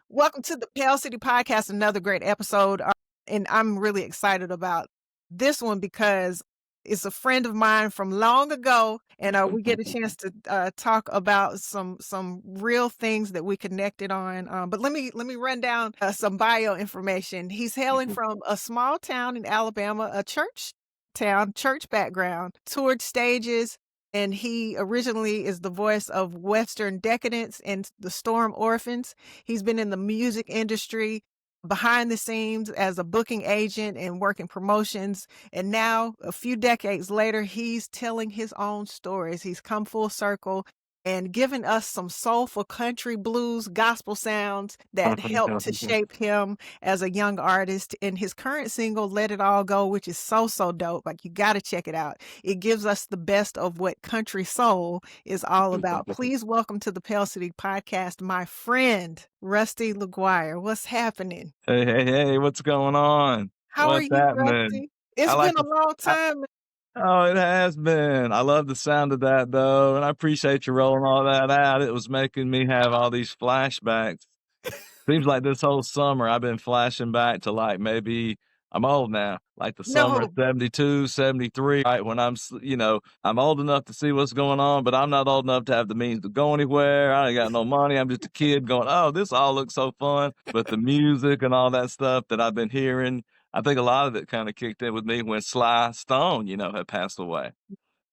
Welcome to the Pell City Podcast, another great episode. And I'm really excited about this one because it's a friend of mine from long ago, and we get a chance to talk about some real things that we connected on. But let me run down some bio information. He's hailing from a small town in Alabama, a church town, church background, toured stages, and he originally is the voice of Western Decadence and the Storm Orphans. He's been in the music industry behind the scenes as a booking agent and working promotions. And now, a few decades later, he's telling his own stories. He's come full circle and given us some soulful country blues gospel sounds that helped to shape him as a young artist. In his current single, Let It All Go, which is so dope. Like, you got to check it out. It gives us the best of what country soul is all about. Please welcome to the Pell City Podcast, my friend, Rusty LuQuire. What's happening? Hey, what's going on? How are What's you, happening? Rusty? It's been a long time. Oh, it has been. I love the sound of that, though, and I appreciate you rolling all that out. It was making me have all these flashbacks. Seems like this whole summer I've been flashing back to, like, maybe I'm old now, like the summer of No, 72, 73, right, when I'm old enough to see what's going on, but I'm not old enough to have the means to go anywhere. I ain't got no money. I'm just a kid going, "Oh, this all looks so fun." But the music and all that stuff that I've been hearing, I think a lot of it kinda kicked in with me when Sly Stone, had passed away.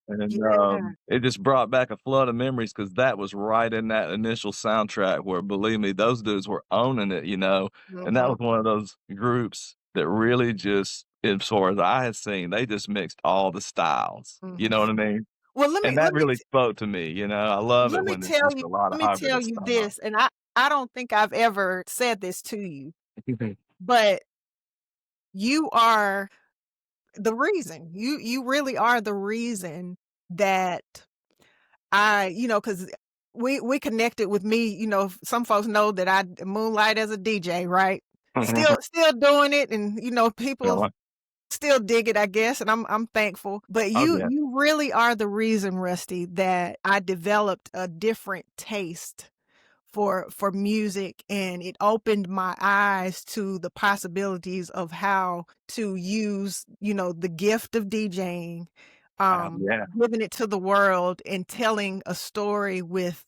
And, yeah. it just brought back a flood of memories because that was right in that initial soundtrack where, believe me, those dudes were owning it, and that Mhm, was one of those groups that really just, as far as I had seen, they just mixed all the styles, you mhm. know what I mean? Well, And that really spoke to me, I love it when there's just a lot let of me hybrid tell you stuff. this, and I don't think I've ever said this to you, but you are the reason. You really are the reason that because we connected with me. Some folks know that I moonlight as a DJ, right? Still doing it, and people Yeah. still dig it, I guess, and I'm thankful. But Oh, you yeah. you really are the reason, Rusty, that I developed a different taste for music, and it opened my eyes to the possibilities of how to use, the gift of DJing, Yeah. giving it to the world and telling a story with,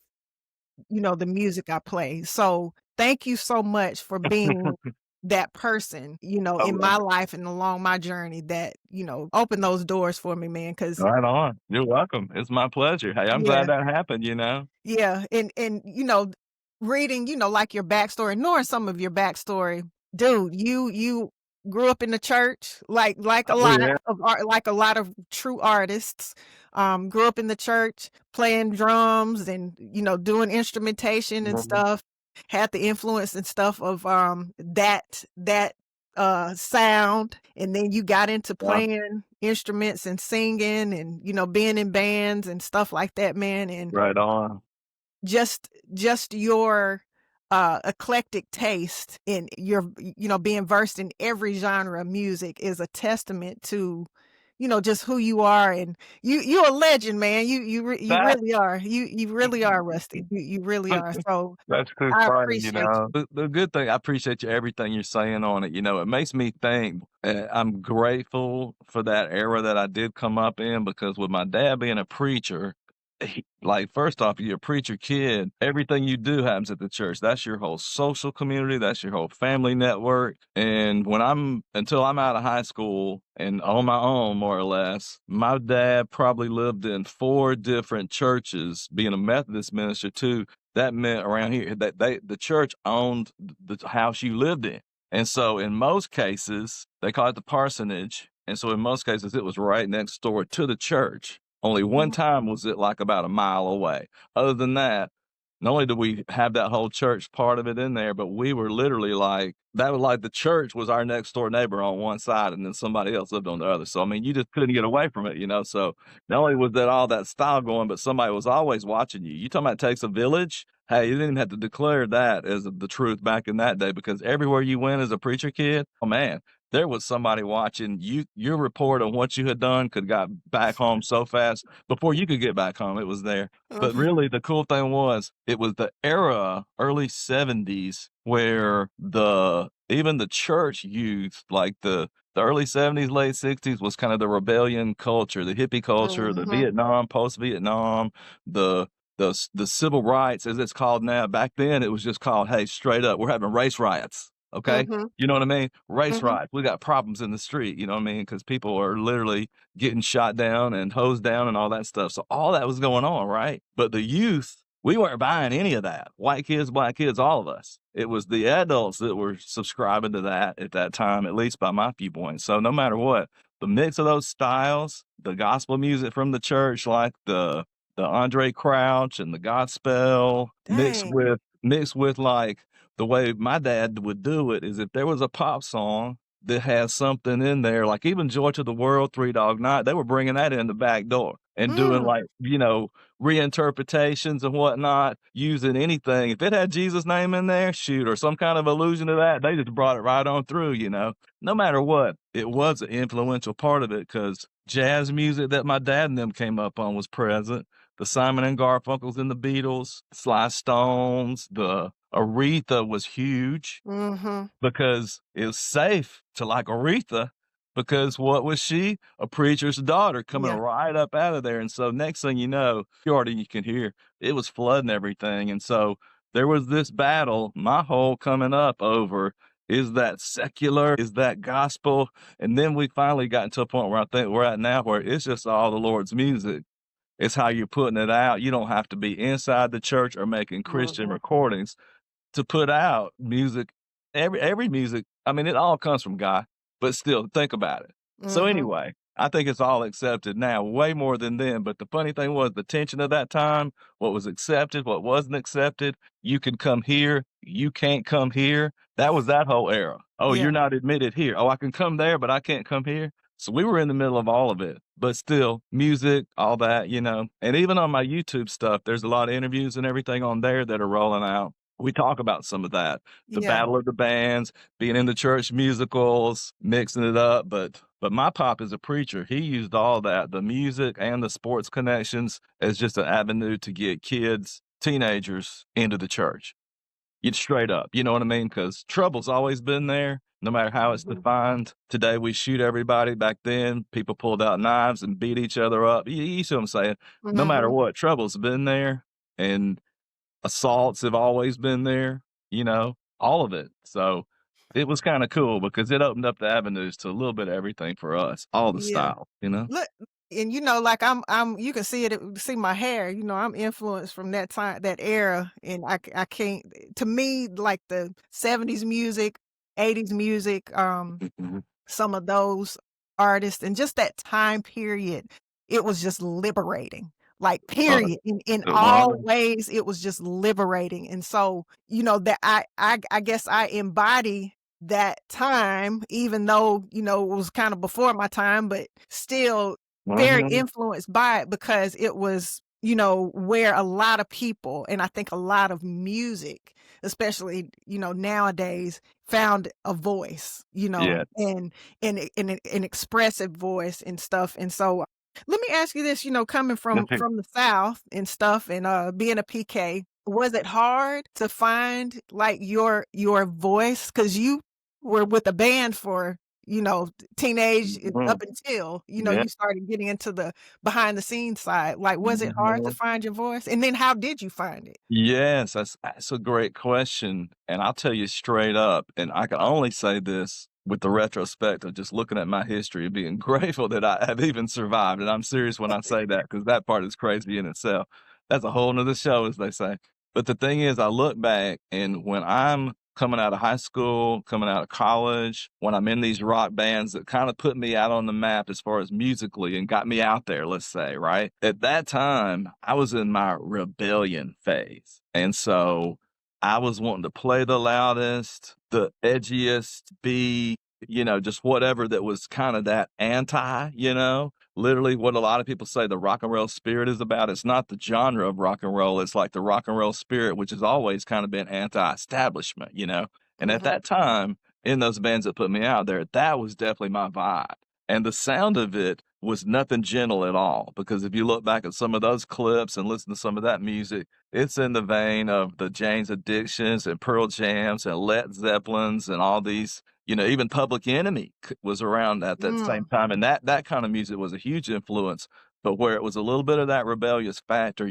the music I play. So thank you so much for being that person, Oh, in my life and along my journey that, opened those doors for me, man. Cause right on. You're welcome. It's my pleasure. Hey, I'm yeah, glad that happened. yeah. And reading, like your backstory, knowing some of your backstory, dude, you grew up in the church, like a Oh, lot yeah. of art, like a lot of true artists, grew up in the church, playing drums and, doing instrumentation and Mhm. stuff, had the influence and stuff of, that sound. And then you got into Yeah. playing instruments and singing and, being in bands and stuff like that, man. And Right on. just your eclectic taste in your being versed in every genre of music is a testament to just who you are. And you're a legend, man. You That really are. You really are, Rusty. You really are. So That's too I funny, appreciate you. The good thing, I appreciate you everything you're saying on it, it makes me think, I'm grateful for that era that I did come up in because with my dad being a preacher, like, first off, you're a preacher kid, everything you do happens at the church. That's your whole social community, that's your whole family network, and until I'm out of high school and on my own, more or less, my dad probably lived in 4 different churches, being a Methodist minister too. That meant around here that the church owned the house you lived in. And so in most cases, they call it the parsonage. And so in most cases, it was right next door to the church. Only one Mhm. time was it like about a mile away. Other than that, not only did we have that whole church part of it in there, but we were literally that was like the church was our next door neighbor on one side and then somebody else lived on the other. So, I mean, you just couldn't get away from it. So not only was that all that style going, but somebody was always watching you. You talking about it takes a village? Hey, you didn't even have to declare that as the truth back in that day because everywhere you went as a preacher kid, oh man, there was somebody watching you your report on what you had done could got back home so fast before you could get back home, it was there. But Uh-huh. really the cool thing was it was the era, early '70s, where even the church youth, like the early '70s, late '60s was kind of the rebellion culture, the hippie culture, the Mhm. Vietnam, post-Vietnam, the the civil rights as it's called now. Back then it was just called, hey, straight up, we're having race riots. Okay. Mhm. You know what I mean? Race Mhm. riots. We got problems in the street, you know what I mean? Because people are literally getting shot down and hosed down and all that stuff. So all that was going on, right? But the youth, we weren't buying any of that. White kids, black kids, all of us. It was the adults that were subscribing to that at that time, at least by my viewpoint. So no matter what, the mix of those styles, the gospel music from the church, like the Andre Crouch and the gospel Dang. mixed with like the way my dad would do it is if there was a pop song that has something in there, like even Joy to the World, Three Dog Night, they were bringing that in the back door and doing Mm. like, reinterpretations and whatnot, using anything. If it had Jesus' name in there, shoot, or some kind of allusion to that, they just brought it right on through, No matter what, it was an influential part of it because jazz music that my dad and them came up on was present. The Simon and Garfunkels and the Beatles, Sly Stones, the Aretha was huge Mhm. because it was safe to like Aretha because what was she? A preacher's daughter coming Yeah. right up out of there. And so next thing you can hear it was flooding everything. And so there was this battle, my whole coming up over is that secular, is that gospel? And then we finally got to a point where I think we're at now where it's just all the Lord's music. It's how you're putting it out. You don't have to be inside the church or making Christian Mhm. recordings to put out music. Every music, I mean, it all comes from God, but still think about it. So Mhm. anyway, I think it's all accepted now, way more than then. But the funny thing was the tension of that time, what was accepted, what wasn't accepted. You can come here, you can't come here. That was that whole era. Oh, you're Yeah. not admitted here. Oh, I can come there, but I can't come here. So we were in the middle of all of it, but still music, all that. And even on my YouTube stuff, there's a lot of interviews and everything on there that are rolling out. We talk about some of that, the Yeah. battle of the bands, being in the church musicals, mixing it up. But my pop is a preacher. He used all that, the music and the sports connections, as just an avenue to get kids, teenagers into the church. It's straight up, you know what I mean? Because trouble's always been there, no matter how it's Mhm. defined. Today we shoot everybody. Back then, people pulled out knives and beat each other up. You see what I'm saying? No matter Mhm. what, trouble's been there, and assaults have always been there, all of it. So it was kinda cool because it opened up the avenues to a little bit of everything for us, all the Yeah. style, you know? Look, and like I'm you can see it, see my hair, I'm influenced from that time, that era, and I can't, to me, like the '70s music, '80s music, Mhm. some of those artists and just that time period, it was just liberating, like, Uh, period. In it all was. ways, it was just liberating, and so, that I guess I embody that time, even though, it was kinda before my time, but still very Mhm. influenced by it because it was, where a lot of people, and I think a lot of music, especially, nowadays, found a voice, Yeah. and an expressive voice and stuff, and so, let me ask you this, coming from Let's hear. the South and stuff and, being a PK, was it hard to find, like, your voice? Because you were with a band for, teenage Mhm. up until, Yeah. you started getting into the behind the scenes side. Like, was it hard to Mhm. find your voice? And then how did you find it? Yes, that's a great question, and I'll tell you straight up, and I can only say this with the retrospect of just looking at my history and being grateful that I have even survived, and I'm serious when I say that because that part is crazy in itself. That's a whole nother show, as they say. But the thing is, I look back, and when I'm coming out of high school, coming out of college, when I'm in these rock bands that kind of put me out on the map as far as musically and got me out there, let's say, right? At that time, I was in my rebellion phase. And so I was wanting to play the loudest, the edgiest, be, just whatever that was kind of that literally what a lot of people say the rock and roll spirit is about. It's not the genre of rock and roll. It's like the rock and roll spirit, which has always kind of been anti-establishment. And at Mhm. that time, in those bands that put me out there, that was definitely my vibe. And the sound of it was nothing gentle at all. Because if you look back at some of those clips and listen to some of that music, it's in the vein of the Jane's Addictions and Pearl Jams and Led Zeppelins and all these, even Public Enemy was around at that same Mm. time. And that kind of music was a huge influence, but where it was a little bit of that rebellious factor.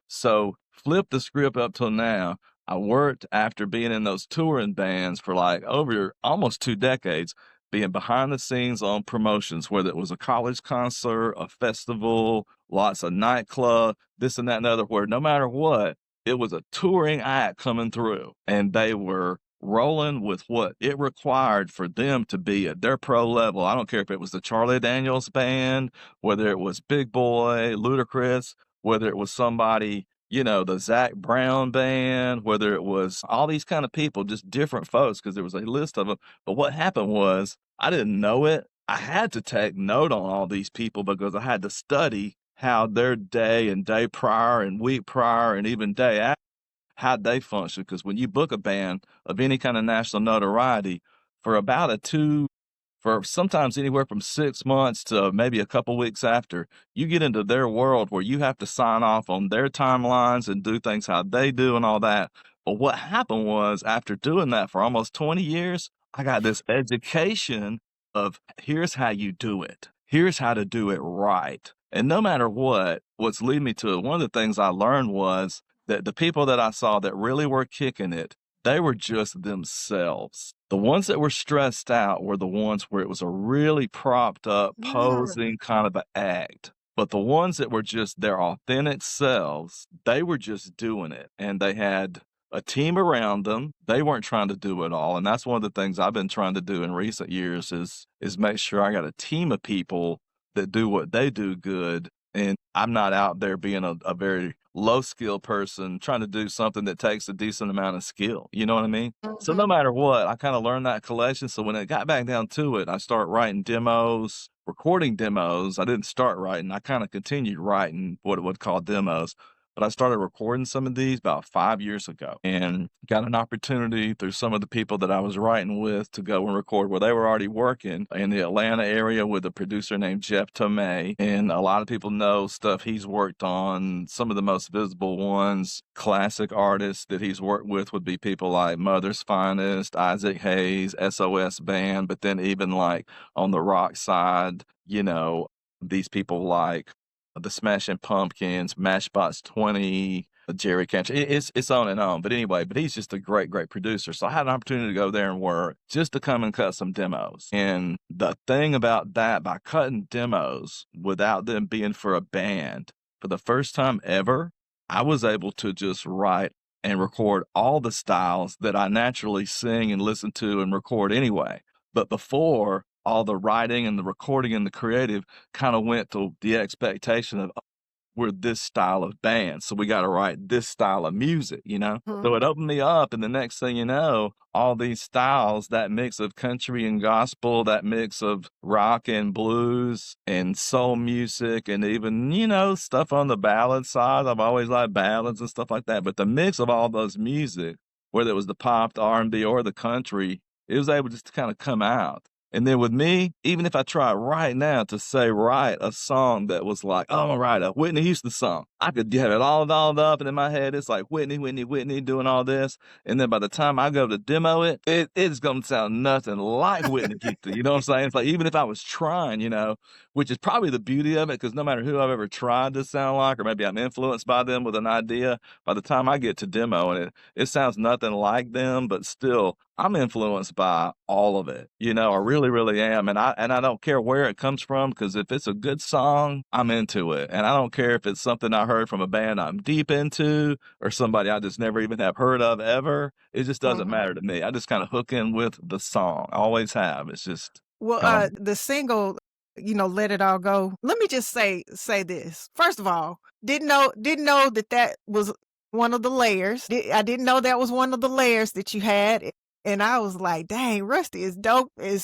So flip the script up till now. I worked after being in those touring bands for like over almost 2 decades, being behind the scenes on promotions, whether it was a college concert, a festival, lots of nightclub, this and that and the other, where no matter what, it was a touring act coming through and they were rolling with what it required for them to be at their pro level. I don't care if it was the Charlie Daniels band, whether it was Big Boy, Ludacris, whether it was somebody, the Zach Brown band, whether it was all these kind of people, just different folks, because there was a list of them. But what happened was I didn't know it. I had to take note on all these people because I had to study how their day and day prior and week prior and even day after how'd they function? Because when you book a band of any kind of national notoriety for about for sometimes anywhere from 6 months to maybe a couple weeks after, you get into their world where you have to sign off on their timelines and do things how they do and all that. But what happened was after doing that for almost 20 years, I got this education of here's how you do it. Here's how to do it right. And no matter what's leading me to it, one of the things I learned was that the people that I saw that really were kicking it, they were just themselves. The ones that were stressed out were the ones where it was a really propped up, Mm. posing kind of an act. But the ones that were just their authentic selves, they were just doing it. And they had a team around them. They weren't trying to do it all. And that's one of the things I've been trying to do in recent years is make sure I got a team of people that do what they do good. And I'm not out there being a very low skill person trying to do something that takes a decent amount of skill. You know what I mean? So no Mhm. matter what, I kind of learned that collection. So when it got back down to it, I started writing demos, recording demos. I didn't start writing. I kind of continued writing what it would call demos. But I started recording some of these about 5 years ago and got an opportunity through some of the people that I was writing with to go and record where they were already working in the Atlanta area with a producer named Jeff Tomei. And a lot of people know stuff he's worked on. Some of the most visible ones, classic artists that he's worked with would be people like Mother's Finest, Isaac Hayes, SOS Band, but then even like on the rock side, these people like the Smashing Pumpkins, Matchbox 20, Jerry Cantrell. It's on and on. But anyway, he's just a great, great producer. So I had an opportunity to go there and work just to come and cut some demos. And the thing about that, by cutting demos without them being for a band, for the first time ever, I was able to just write and record all the styles that I naturally sing and listen to and record anyway. But before, all the writing and the recording and the creative kind of went to the expectation of, "Oh, we're this style of band, so we got to write this style of music. Mhm. So it opened me up, and the next thing you know, all these styles, that mix of country and gospel, that mix of rock and blues and soul music, and even, stuff on the ballad side. I've always liked ballads and stuff like that. But the mix of all those music, whether it was the pop, the R&B, or the country, it was able just to kind of come out. And then with me, even if I try right now to write a song that was like, oh, I'm gonna write a Whitney Houston song, I could have it all dolled up, and in my head, it's like Whitney, Whitney, Whitney doing all this. And then by the time I go to demo it's gonna sound nothing like Whitney Houston. You know what I'm saying? It's like even if I was trying, which is probably the beauty of it, because no matter who I've ever tried to sound like, or maybe I'm influenced by them with an idea, by the time I get to demo and it sounds nothing like them, but still I'm influenced by all of it. I really, really am. And I don't care where it comes from, because if it's a good song, I'm into it. And I don't care if it's something I heard from a band I'm deep into or somebody I just never even have heard of ever. It just doesn't Mhm. matter to me. I just kind of hook in with the song. I always have. It's just Well, kind of the single, "Let It All Go." Let me just say this. First of all, didn't know that that was one of the layers. I didn't know that was one of the layers that you had, and I was like, "Dang, Rusty is dope." In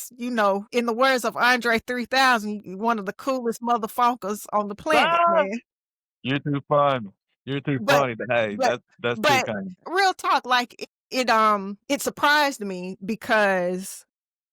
the words of Andre 3000, you one of the coolest motherfuckers on the planet, ah, man. you're too fun. You're too But funny. But hey, but that's too but kind. real talk, like, it surprised me because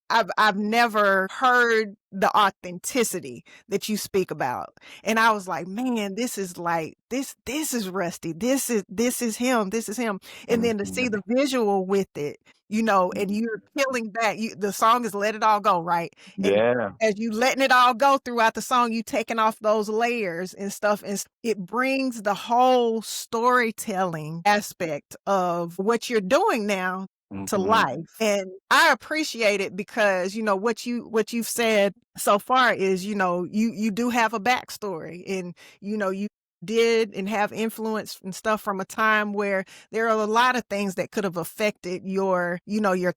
I've never heard the authenticity that you speak about. And I was like, "Man, this is like this is Rusty. This is him. This is him." And then to see Mhm. the visual with it, and you're peeling back. The song is Let It All Go, right? And Yeah. as you letting it all go throughout the song, you taking off those layers and stuff, and it brings the whole storytelling aspect of what you're doing now to Mhm. life. And I appreciate it because, what you've said so far is, you do have a backstory, and, you did and have influence and stuff from a time where there are a lot of things that could have affected your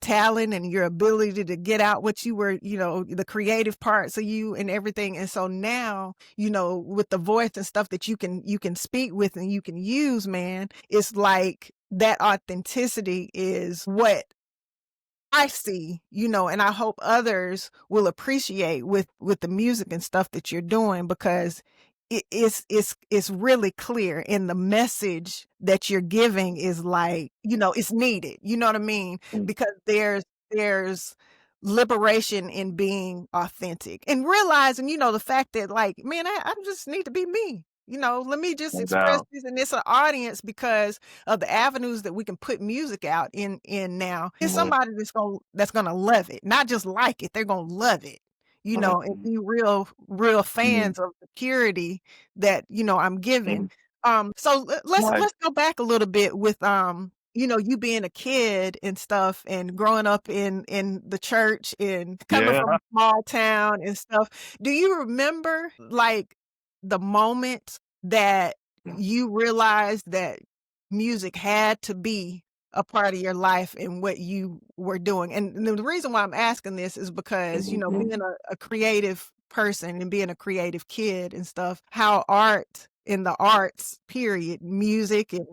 talent and your ability to get out what you were, the creative parts of you and everything. And so now, with the voice and stuff that you can speak with and you can use, man, it's like that authenticity is what I see, and I hope others will appreciate with the music and stuff that you're doing, because it's really clear, and the message that you're giving is like, it's needed. You know what I mean? Mm. Because there's liberation in being authentic and realizing, the fact that, like, man, I just need to be me. Let me just No express doubt. this, and it's an audience because of the avenues that we can put music out in now. It's Mhm. somebody that's gonna love it, not just like it, they're gonna love it, and Mhm. be real Mhm. fans of the purity that, I'm giving. Mhm. So let's Right. let's go back a little bit with, you being a kid and stuff and growing up in the church and coming Yeah. from a small town and stuff. Do you remember, like, the moment that you realized that music had to be a part of your life and what you were doing? And the reason why I'm asking this is because, Mhm. being a creative person and being a creative kid and stuff, how art in the arts, period, music and,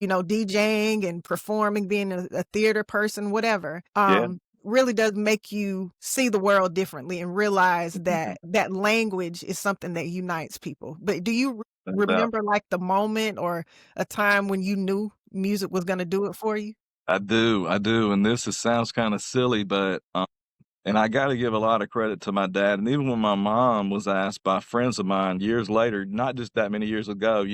DJing and performing, being a theater person, whatever, Yeah. really does make you see the world differently and realize Mhm. that that language is something that unites people. But do you No doubt. remember, like, the moment or a time when you knew music was gonna do it for you? I do, and sounds kinda silly, but, and I gotta give a lot of credit to my dad, and even when my mom was asked by friends of mine years later, not just that many years ago,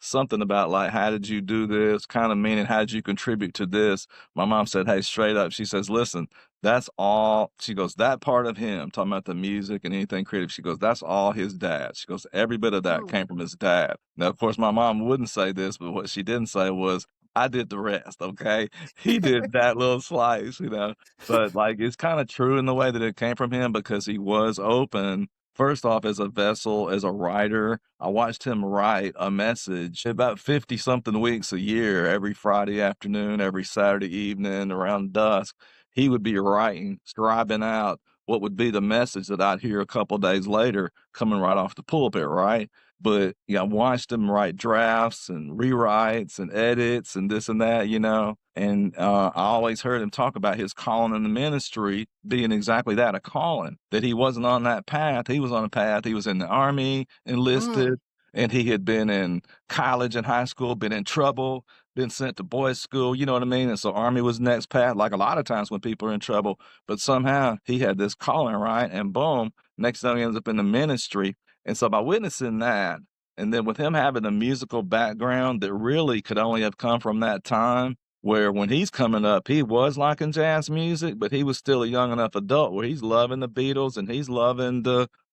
something about, like, "How did you do this?" Kinda meaning, "How did you contribute to this?" My mom said, "Hey, straight up," she says, "Listen, that's all," she goes, "that part of him," talking about the music and anything creative, she goes, "That's all his dad." She goes, "Every bit of that Mm. came from his dad." Now, of course, my mom wouldn't say this, but what she didn't say was, "I did the rest, okay? He did that little slice," you know? But, like, it's kinda true in the way that it came from him because he was open, first off, as a vessel, as a writer. I watched him write a message about 50 something weeks a year, every Friday afternoon, every Saturday evening, around dusk. He would be writing, scribing out what would be the message that I'd hear a couple days later coming right off the pulpit, right? But, yeah, I watched him write drafts and rewrites and edits and this and that, and, I always heard him talk about his calling in the ministry being exactly that, a calling, that he wasn't on that path. He was on a path. He was in the Army, Mm. enlisted, and he had been in college and high school, been in trouble, been sent to boys' school, you know what I mean? And so Army was next path, like a lot of times when people are in trouble, but somehow he had this calling, right? And boom, next thing he ends up in the ministry. And so by witnessing that, and then with him having a musical background that really could only have come from that time, where when he's coming up, he was liking jazz music, but he was still a young enough adult where he's loving the Beatles and he's loving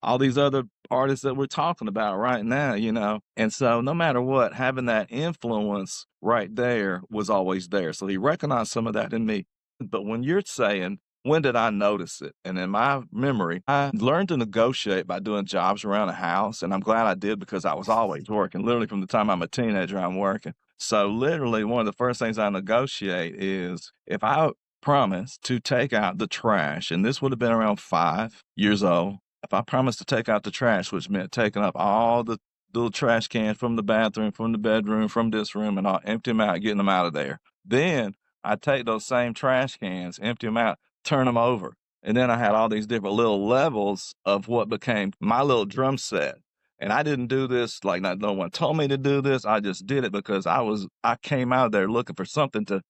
all these other artists that we're talking about right now, And so no matter what, having that influence right there was always there. So he recognized some of that in me. But when you're saying, when did I notice it? And in my memory, I learned to negotiate by doing jobs around the house. And I'm glad I did because I was always working. Literally from the time I'm a teenager, I'm working. So literally one of the first things I negotiate is if I promise to take out the trash, and this would have been around 5 years old, if I promised to take out the trash, which meant taking up all the little trash cans from the bathroom, from the bedroom, from this room, and I'll empty them out, getting them out of there. Then I take those same trash cans, empty them out, turn them over. And then I had all these different little levels of what became my little drum set. And I didn't do this like not no one told me to do this. I just did it because I came out there looking for something to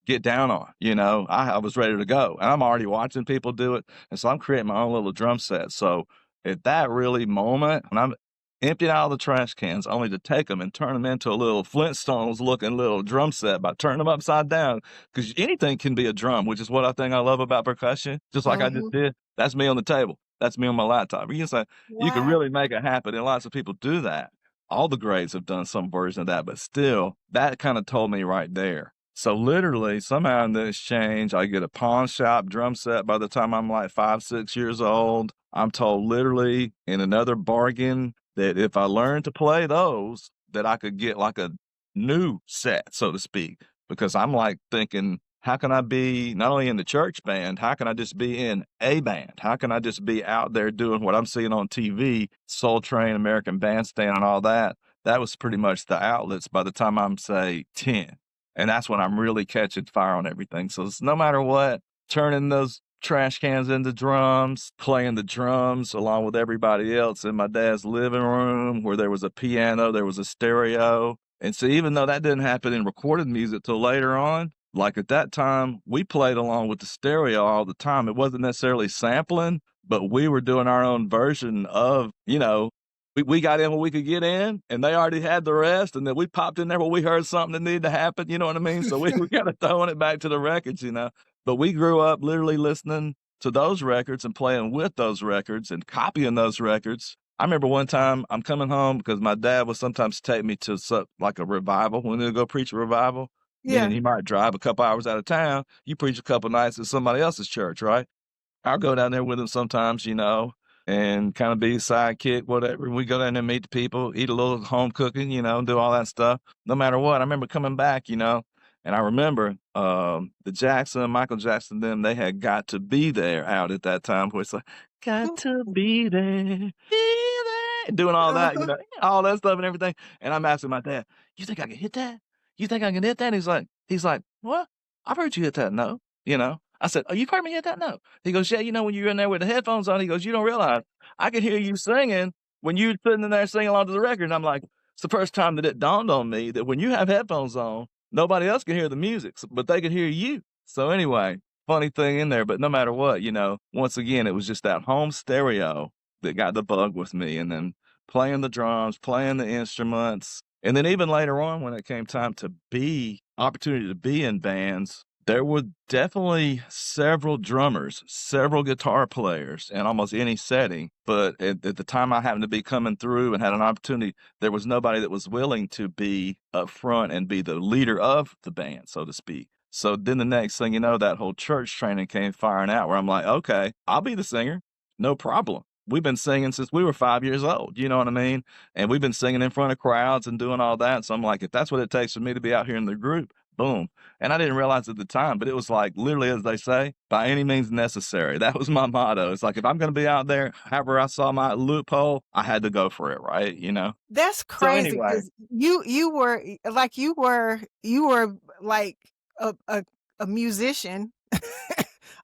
get down on, you know? I was ready to go, and I'm already watching people do it, and so I'm creating my own little drum set. So at that really moment, when I'm emptying out all the trash cans only to take them and turn them into a little Flintstones looking little drum set by turning them upside down, because anything can be a drum, which is what I think I love about percussion, just like I just Mhm. did. That's me on the table. That's me on my laptop. You can say you can Wow. really make it happen, and lots of people do that. All the grades have done some version of that, but still, that kinda told me right there. So literally, somehow in the exchange, I get a pawn shop drum set by the time I'm like 5, 6 years old. I'm told literally in another bargain that if I learned to play those, that I could get like a new set, so to speak, because I'm like thinking, how can I be not only in the church band, how can I just be in a band? How can I just be out there doing what I'm seeing on TV, Soul Train, American Bandstand, and all that? That was pretty much the outlets by the time I'm, say, 10. And that's when I'm really catching fire on everything. So it's no matter what, turning those trash cans into drums, playing the drums along with everybody else in my dad's living room where there was a piano, there was a stereo. And so even though that didn't happen in recorded music till later on, like at that time, we played along with the stereo all the time. It wasn't necessarily sampling, but we were doing our own version of, we got in when we could get in, and they already had the rest, and then we popped in there when we heard something that needed to happen, you know what I mean? So we were kinda throwing it back to the records, you know? But we grew up literally listening to those records and playing with those records and copying those records. I remember one time I'm coming home because my dad would sometimes take me to like a revival when we would go preach a revival, meaning Yeah. he might drive a couple hours out of town, you preach a couple nights at somebody else's church, right? I'll go down there with him sometimes, and kinda be sidekick, whatever. We go down there, meet the people, eat a little home cooking, do all that stuff. No matter what, I remember coming back, and I remember, Michael Jackson, them, they had "Got to Be There" out at that time where it's like, "Got to be there, be there," doing all that, Uh-huh. all that stuff and everything, and I'm asking my dad, "You think I can hit that? You think I can hit that?" He's like, "What? I've heard you hit that note," you know? I said, "Oh, you've heard me hit that note?" He goes, "Yeah, when you're in there with the headphones on," he goes, "you don't realize I could hear you singing when you're sitting in there singing along to the record." And I'm like, it's the first time that it dawned on me that when you have headphones on, nobody else can hear the music, but they can hear you. So anyway, funny thing in there, but no matter what, once again, it was just that home stereo that got the bug with me. And then playing the drums, playing the instruments. And then even later on, when it came time to opportunity to be in bands, there were definitely several drummers, several guitar players in almost any setting, but at the time I happened to be coming through and had an opportunity, there was nobody that was willing to be up front and be the leader of the band, so to speak. So then the next thing you know, that whole church training came firing out where I'm like, "Okay, I'll be the singer, no problem." We've been singing since we were 5 years old, you know what I mean? And we've been singing in front of crowds and doing all that, so I'm like, "If that's what it takes for me to be out here in the group, boom." And I didn't realize at the time, but it was like literally as they say, by any means necessary. That was my motto. It's like if I'm gonna be out there, however I saw my loophole, I had to go for it, right? That's So crazy anyway, because you were like a musician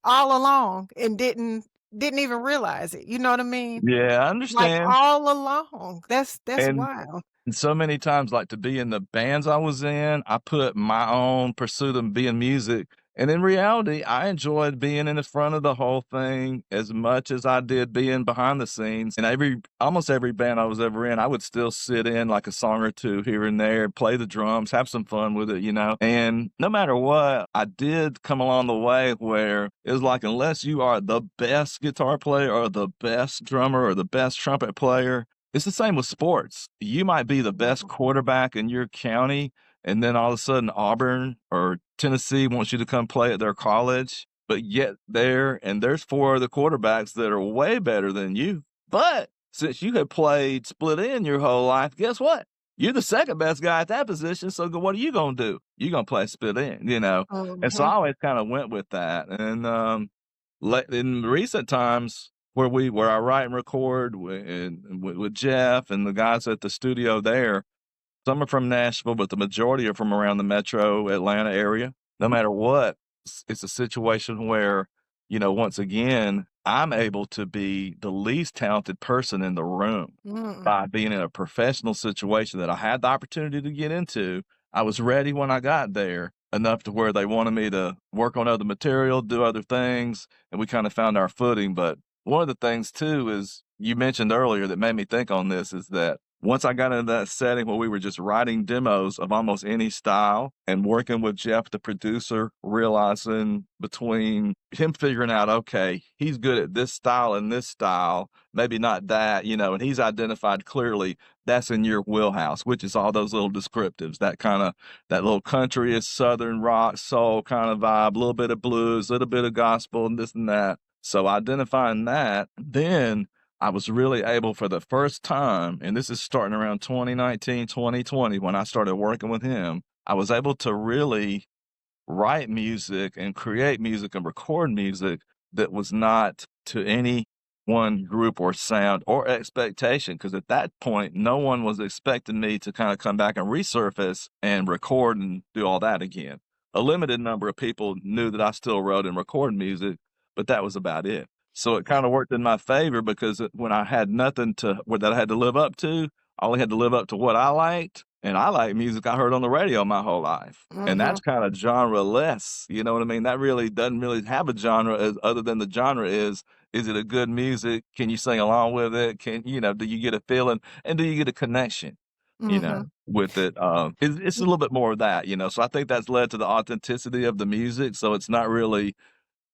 all along and didn't even realize it, you know what I mean? yeah, I Like, understand. all along. That's And wild. And so many times, like, to be in the bands I was in, I put my own pursuit of being music, and in reality, I enjoyed being in the front of the whole thing as much as I did being behind the scenes, and almost every band I was ever in, I would still sit in, like, a song or 2 here and there, play the drums, have some fun with it, and no matter what, I did come along the way where it was like, unless you are the best guitar player or the best drummer or the best trumpet player, it's the same with sports. You might be the best Mhm. quarterback in your county, and then all of a sudden Auburn or Tennessee wants you to come play at their college, but yet there's 4 other quarterbacks that are way better than you. But since you have played split end your whole life, guess what? You're the second best guy at that position, so what are you gonna do? You're gonna play split end. And so I Mhm. always kinda went with that, and, in recent times where I write and record with Jeff and the guys at the studio there. Some are from Nashville, but the majority are from around the metro Atlanta area. No matter what, it's a situation where, once again, I'm able to be the least talented person in the room Mm. by being in a professional situation that I had the opportunity to get into. I was ready when I got there enough to where they wanted me to work on other material, do other things, and we kind of found our footing. But one of the things too is you mentioned earlier that made me think on this is that once I got into that setting where we were just writing demos of almost any style and working with Jeff, the producer, realizing between him figuring out, okay, he's good at this style and this style, maybe not that, and he's identified clearly that's in your wheelhouse, which is all those little descriptives, that little country is southern rock, soul kind of vibe, a little bit of blues, a little bit of gospel and this and that. So identifying that, then I was really able for the first time, and this is starting around 2019, 2020, when I started working with him, I was able to really write music and create music and record music that was not to any one group or sound or expectation. Because at that point, no one was expecting me to kind of come back and resurface and record and do all that again. A limited number of people knew that I still wrote and recorded music, but that was about it. So it kind of worked in my favor because when I had nothing that I had to live up to, I only had to live up to what I liked. And I like music I heard on the radio my whole life. And Mhm. that's kind of genre-less, you know what I mean? That really doesn't really have a genre other than the genre is it a good music? Can you sing along with it? Do you get a feeling and do you get a connection, Mhm. with it? It's a little bit more of that. So I think that's led to the authenticity of the music. So it's not really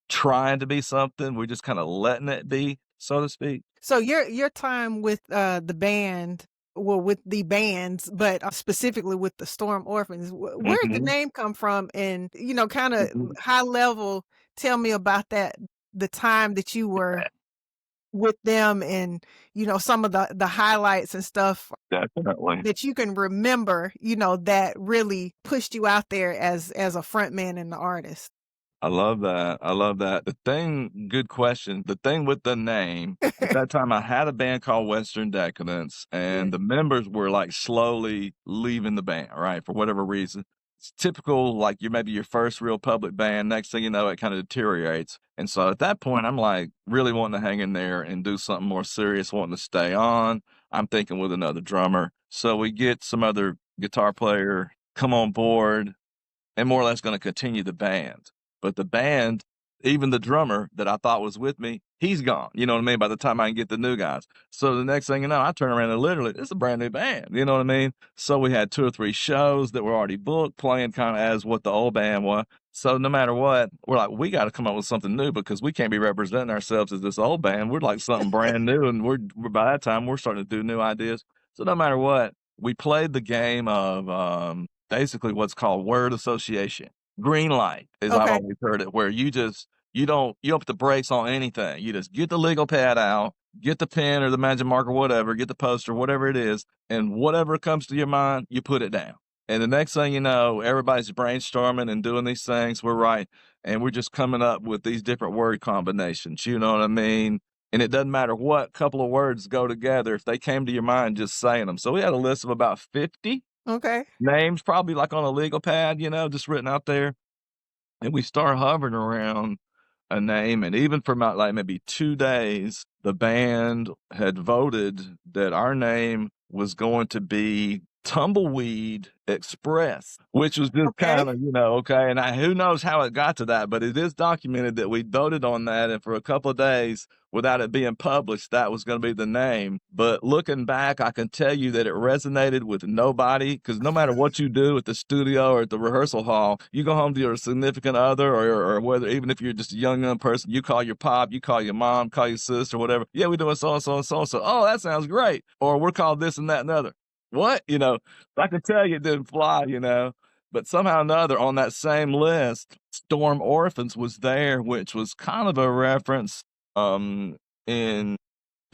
trying to be something. We're just kind of letting it be, so to speak. So your time with, the band well, with the bands, but, specifically with the Storm Orphans, where did the Mhm. name come from? And, kinda Mhm. high level, tell me about the time that you were with them and, some of the highlights and stuff Definitely. that you can remember, that really pushed you out there as a front man and the artist. I love that. I love that. Good question. The thing with the name, at that time, I had a band called Western Decadence, Yeah. and the members were like slowly leaving the band, right? For whatever reason. It's typical, like maybe your first real public band. Next thing you know, it kind of deteriorates. And so at that point, I'm like really wanting to hang in there and do something more serious, wanting to stay on. I'm thinking with another drummer. So we get some other guitar player come on board and more or less going to continue the band. But the band, even the drummer that I thought was with me, he's gone. You know what I mean? By the time I can get the new guys. So the next thing you know, I turn around and literally, it's a brand new band. You know what I mean? So we had 2 or 3 shows that were already booked, playing kind of as what the old band was. So no matter what, we're like, we got to come up with something new because we can't be representing ourselves as this old band. We're like something brand new, and we're by that time we're starting to do new ideas. So no matter what, we played the game of basically what's called word association. Green light is I've Okay. always heard it, where you don't put the brakes on anything. You just get the legal pad out, get the pen or the magic marker, whatever, get the poster, whatever it is, and whatever comes to your mind, you put it down. And the next thing you know, everybody's brainstorming and doing these things. We're right, and we're just coming up with these different word combinations. You know what I mean? And it doesn't matter what couple of words go together. If they came to your mind, just saying them. So we had a list of about 50 Okay. names, probably like on a legal pad, just written out there. And we start hovering around a name. And even for about like maybe 2 days, the band had voted that our name was going to be Tumbleweed Express, which was just Okay. kind of, okay. And who knows how it got to that, but it is documented that we voted on that. And for a couple of days, without it being published, that was going to be the name. But looking back, I can tell you that it resonated with nobody because no matter what you do at the studio or at the rehearsal hall, you go home to your significant other or whether even if you're just a young person, you call your pop, you call your mom, call your sister, whatever. Yeah, we're doing so and so and so and so. Oh, that sounds great. Or we're called this and that and other. What? I can tell you it didn't fly. But somehow or another on that same list, Storm Orphans was there, which was kind of a reference in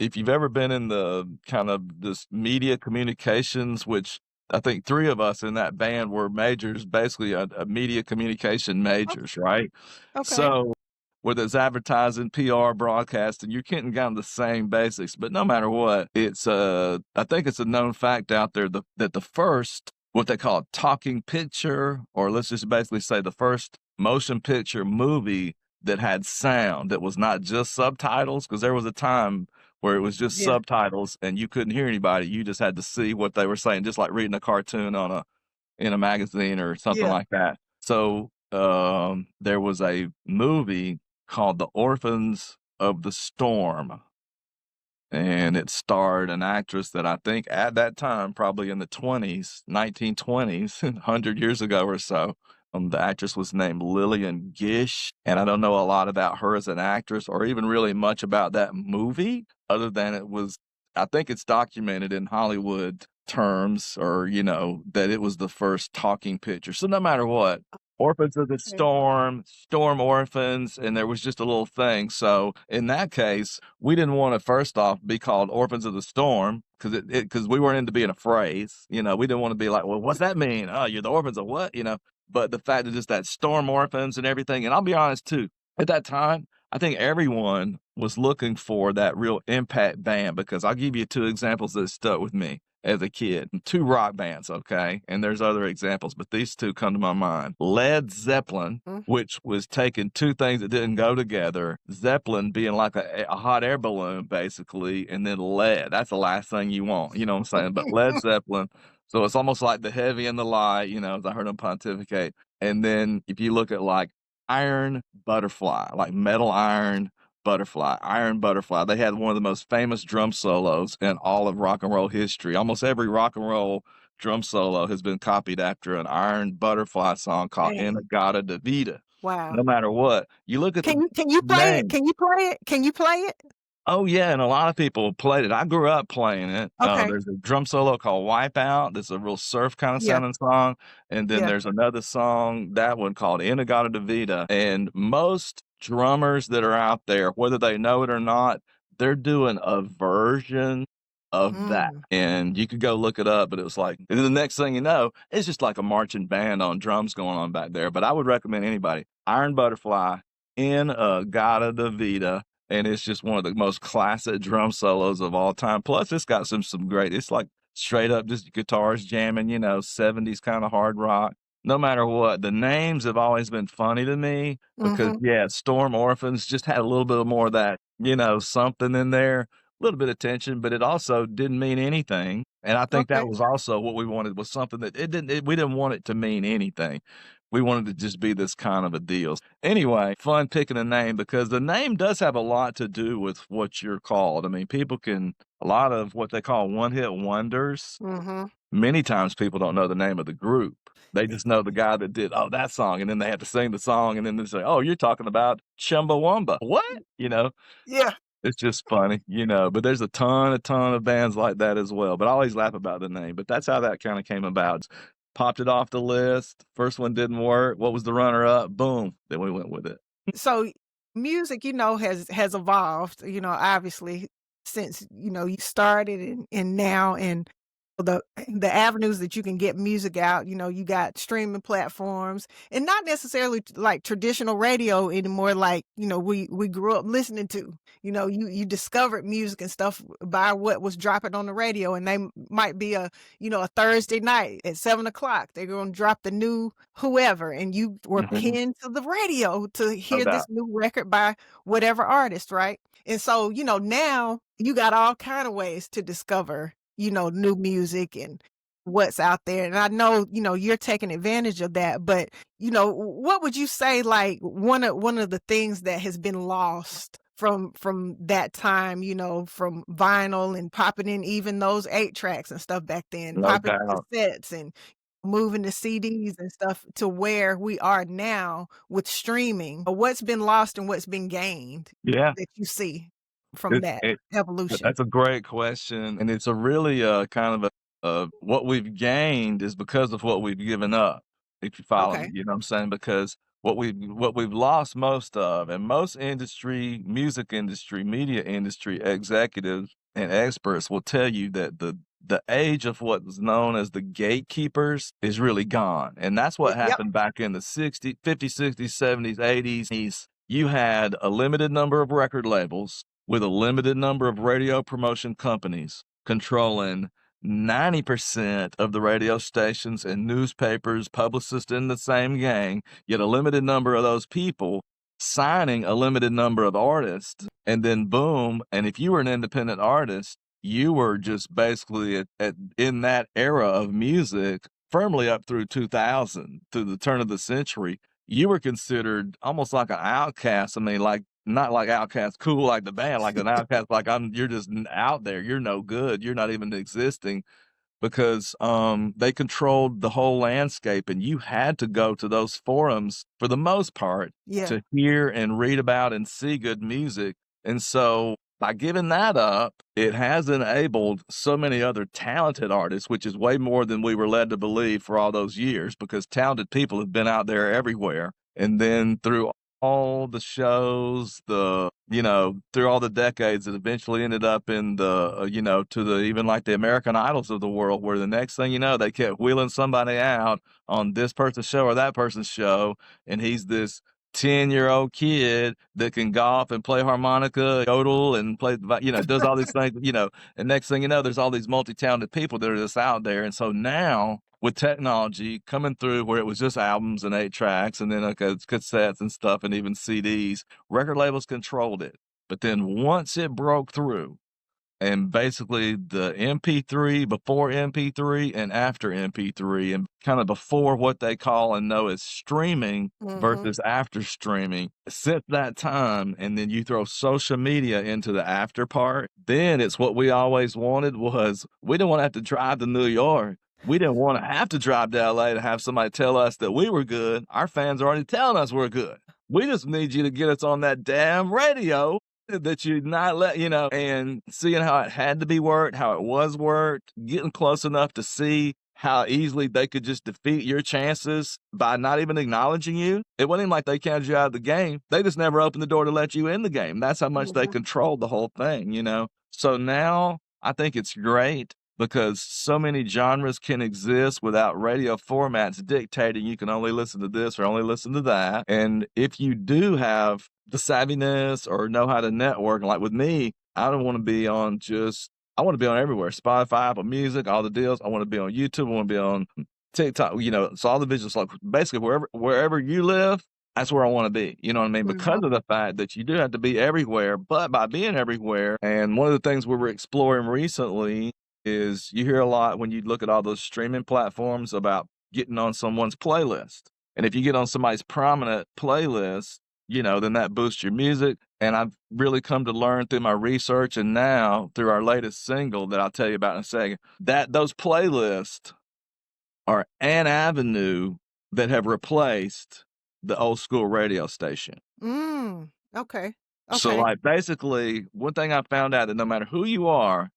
if you've ever been in the kind of this media communications, which I think 3 of us in that band were majors, basically a media communication Ok majors, right? okay. So whether it's advertising, PR, broadcasting, you're getting kind of the same basics. But no matter what, I think it's a known fact out there that the first what they call a talking picture, or let's just basically say the first motion picture movie that had sound that was not just subtitles, because there was a time where it was just Yeah. subtitles and you couldn't hear anybody. You just had to see what they were saying, just like reading a cartoon on in a magazine or something Yeah. like that. So, there was a movie called The Orphans of the Storm, and it starred an actress that I think at that time, probably in the 20s, 1920s, 100 years ago or so. The actress was named Lillian Gish, and I don't know a lot about her as an actress or even really much about that movie other than I think it's documented in Hollywood terms or, that it was the first talking picture. So no matter what, Orphans of the Okay. Storm, Storm Orphans, and there was just a little thing. So in that case, we didn't want to first off be called Orphans of the Storm because we weren't into being a phrase. We didn't want to be like, well, what's that mean? Oh, you're the orphans of what? But the fact that just that Storm Orphans and everything, and I'll be honest too, at that time, I think everyone was looking for that real impact band because I'll give you two examples that stuck with me as a kid. Two rock bands, okay? And there's other examples, but these two come to my mind. Led Zeppelin, Mm. which was taking two things that didn't go together. Zeppelin being like a hot air balloon, basically, and then lead. That's the last thing you want, you know what I'm saying? But Led Zeppelin, so it's almost like the heavy and the light, as I heard them pontificate. And then if you look at like Iron Butterfly, like Metal Iron Butterfly. They had one of the most famous drum solos in all of rock and roll history. Almost every rock and roll drum solo has been copied after an Iron Butterfly song called Dang. Inagata Davida. Wow. No matter what, you look at the Can you play it? name. Can you play it? Can you play it? Oh, yeah, and a lot of people played it. I grew up playing it. Okay. There's a drum solo called Wipeout. That's a real surf kinda Yeah. sounding song, and then Yeah. there's another song, that one called In-A-Gadda-Da-Vida, and most drummers that are out there, whether they know it or not, they're doing a version of that, Mm. and you could go look it up, but it was like and then the next thing you know, it's just like a marching band on drums going on back there, but I would recommend anybody, Iron Butterfly, In-A-Gadda-Da-Vida, and it's just one of the most classic drum solos of all time. Plus, it's got some great. It's like straight up just guitars jamming, 70s kind of hard rock. No matter what, the names have always been funny to me because Mhm. yeah, Storm Orphans just had a little bit more of that, something in there, a little bit of tension, but it also didn't mean anything. And I think that Okay. was also what we wanted was something that we didn't want it to mean anything. We wanted to just be this kind of a deal. Anyway, fun picking a name because the name does have a lot to do with what you're called. I mean, a lot of what they call one-hit wonders, Mhm. many times people don't know the name of the group. They just know the guy that did, oh, that song, and then they have to sing the song, and then they say, oh, you're talking about Chumbawamba. What? You know? Yeah. It's just funny, but there's a ton of bands like that as well, but I always laugh about the name, but that's how that kinda came about. Popped it off the list, first one didn't work, what was the runner up? Boom, then we went with it. So music, has evolved, obviously since, you started and now and the the avenues that you can get music out, you got streaming platforms and not necessarily like traditional radio anymore like, we grew up listening to. You discovered music and stuff by what was dropping on the radio and they might be a Thursday night at 7 o'clock. They're gonna drop the new whoever and you were Mhm, pinned to the radio to no hear this doubt. new record by whatever artist, right? And so, now you got all kind of ways to discover, new music and what's out there. And I know, you're taking advantage of that, but, what would you say like one of the things that has been lost from that time, from vinyl and popping in even those 8 tracks and stuff back then, No popping doubt. cassettes and moving to CDs and stuff to where we are now with streaming. What's been lost and what's been gained Yeah, that you see from it that it evolution? that's a great question, and it's a really, kind of what we've gained is because of what we've given up, if you follow me, Okay. you know what I'm saying? Because what we've lost most of, and most industry, music industry, media industry executives and experts will tell you that the age of what was known as the gatekeepers is really gone, and that's what Yep. happened back in the 60s, 50s, 60s, 70s, 80s. You had a limited number of record labels with a limited number of radio promotion companies controlling 90% of the radio stations and newspapers, publicists in the same gang, yet a limited number of those people signing a limited number of artists. And then boom, and if you were an independent artist, you were just basically in that era of music firmly up through 2000, through the turn of the century, you were considered almost like an outcast. I mean, like, not like Outcast cool like the band, like an outcast, like you're just out there. You're no good. You're not even existing because they controlled the whole landscape, and you had to go to those forums for the most part Yeah. to hear and read about and see good music. And so by giving that up, it has enabled so many other talented artists, which is way more than we were led to believe for all those years, because talented people have been out there everywhere. And then through all the shows, through all the decades, it eventually ended up in to the even like the American Idols of the world, where the next thing you know, they kept wheeling somebody out on this person's show or that person's show, and he's this 10-year-old kid that can golf and play harmonica, yodel, and does all these things, and next thing you know, there's all these multi-talented people that are just out there. And so now, with technology coming through where it was just albums and 8 tracks and then cassettes and stuff and even CDs, record labels controlled it. But then once it broke through, and basically the MP3, before MP3 and after MP3, and kind of before what they call and know as streaming Mhm. versus after streaming. Since that time, and then you throw social media into the after part, then it's what we always wanted. Was we didn't want to have to drive to New York. We didn't want to have to drive to LA to have somebody tell us that we were good. Our fans are already telling us we're good. We just need you to get us on that damn radio that you not and seeing how it had to be worked, how it was worked, getting close enough to see how easily they could just defeat your chances by not even acknowledging you. It wasn't even like they counted you out of the game. They just never opened the door to let you in the game. That's how much they Mhm. controlled the whole thing. So now I think it's great because so many genres can exist without radio formats dictating you can only listen to this or only listen to that. And if you do have the savviness or know how to network, like with me, I don't want to be on I want to be on everywhere. Spotify, Apple Music, all the deals. I want to be on YouTube. I want to be on TikTok, so all the visuals, like basically wherever you live, that's where I want to be. You know what I mean? Because Mhm. of the fact that you do have to be everywhere, but by being everywhere, and one of the things we were exploring recently is you hear a lot when you look at all those streaming platforms about getting on someone's playlist. And if you get on somebody's prominent playlist, then that boosts your music. And I've really come to learn through my research and now through our latest single that I'll tell you about in a second, that those playlists are an avenue that have replaced the old school radio station. Mm. Okay. So, Okay. like, basically, one thing I found out that no matter who you are,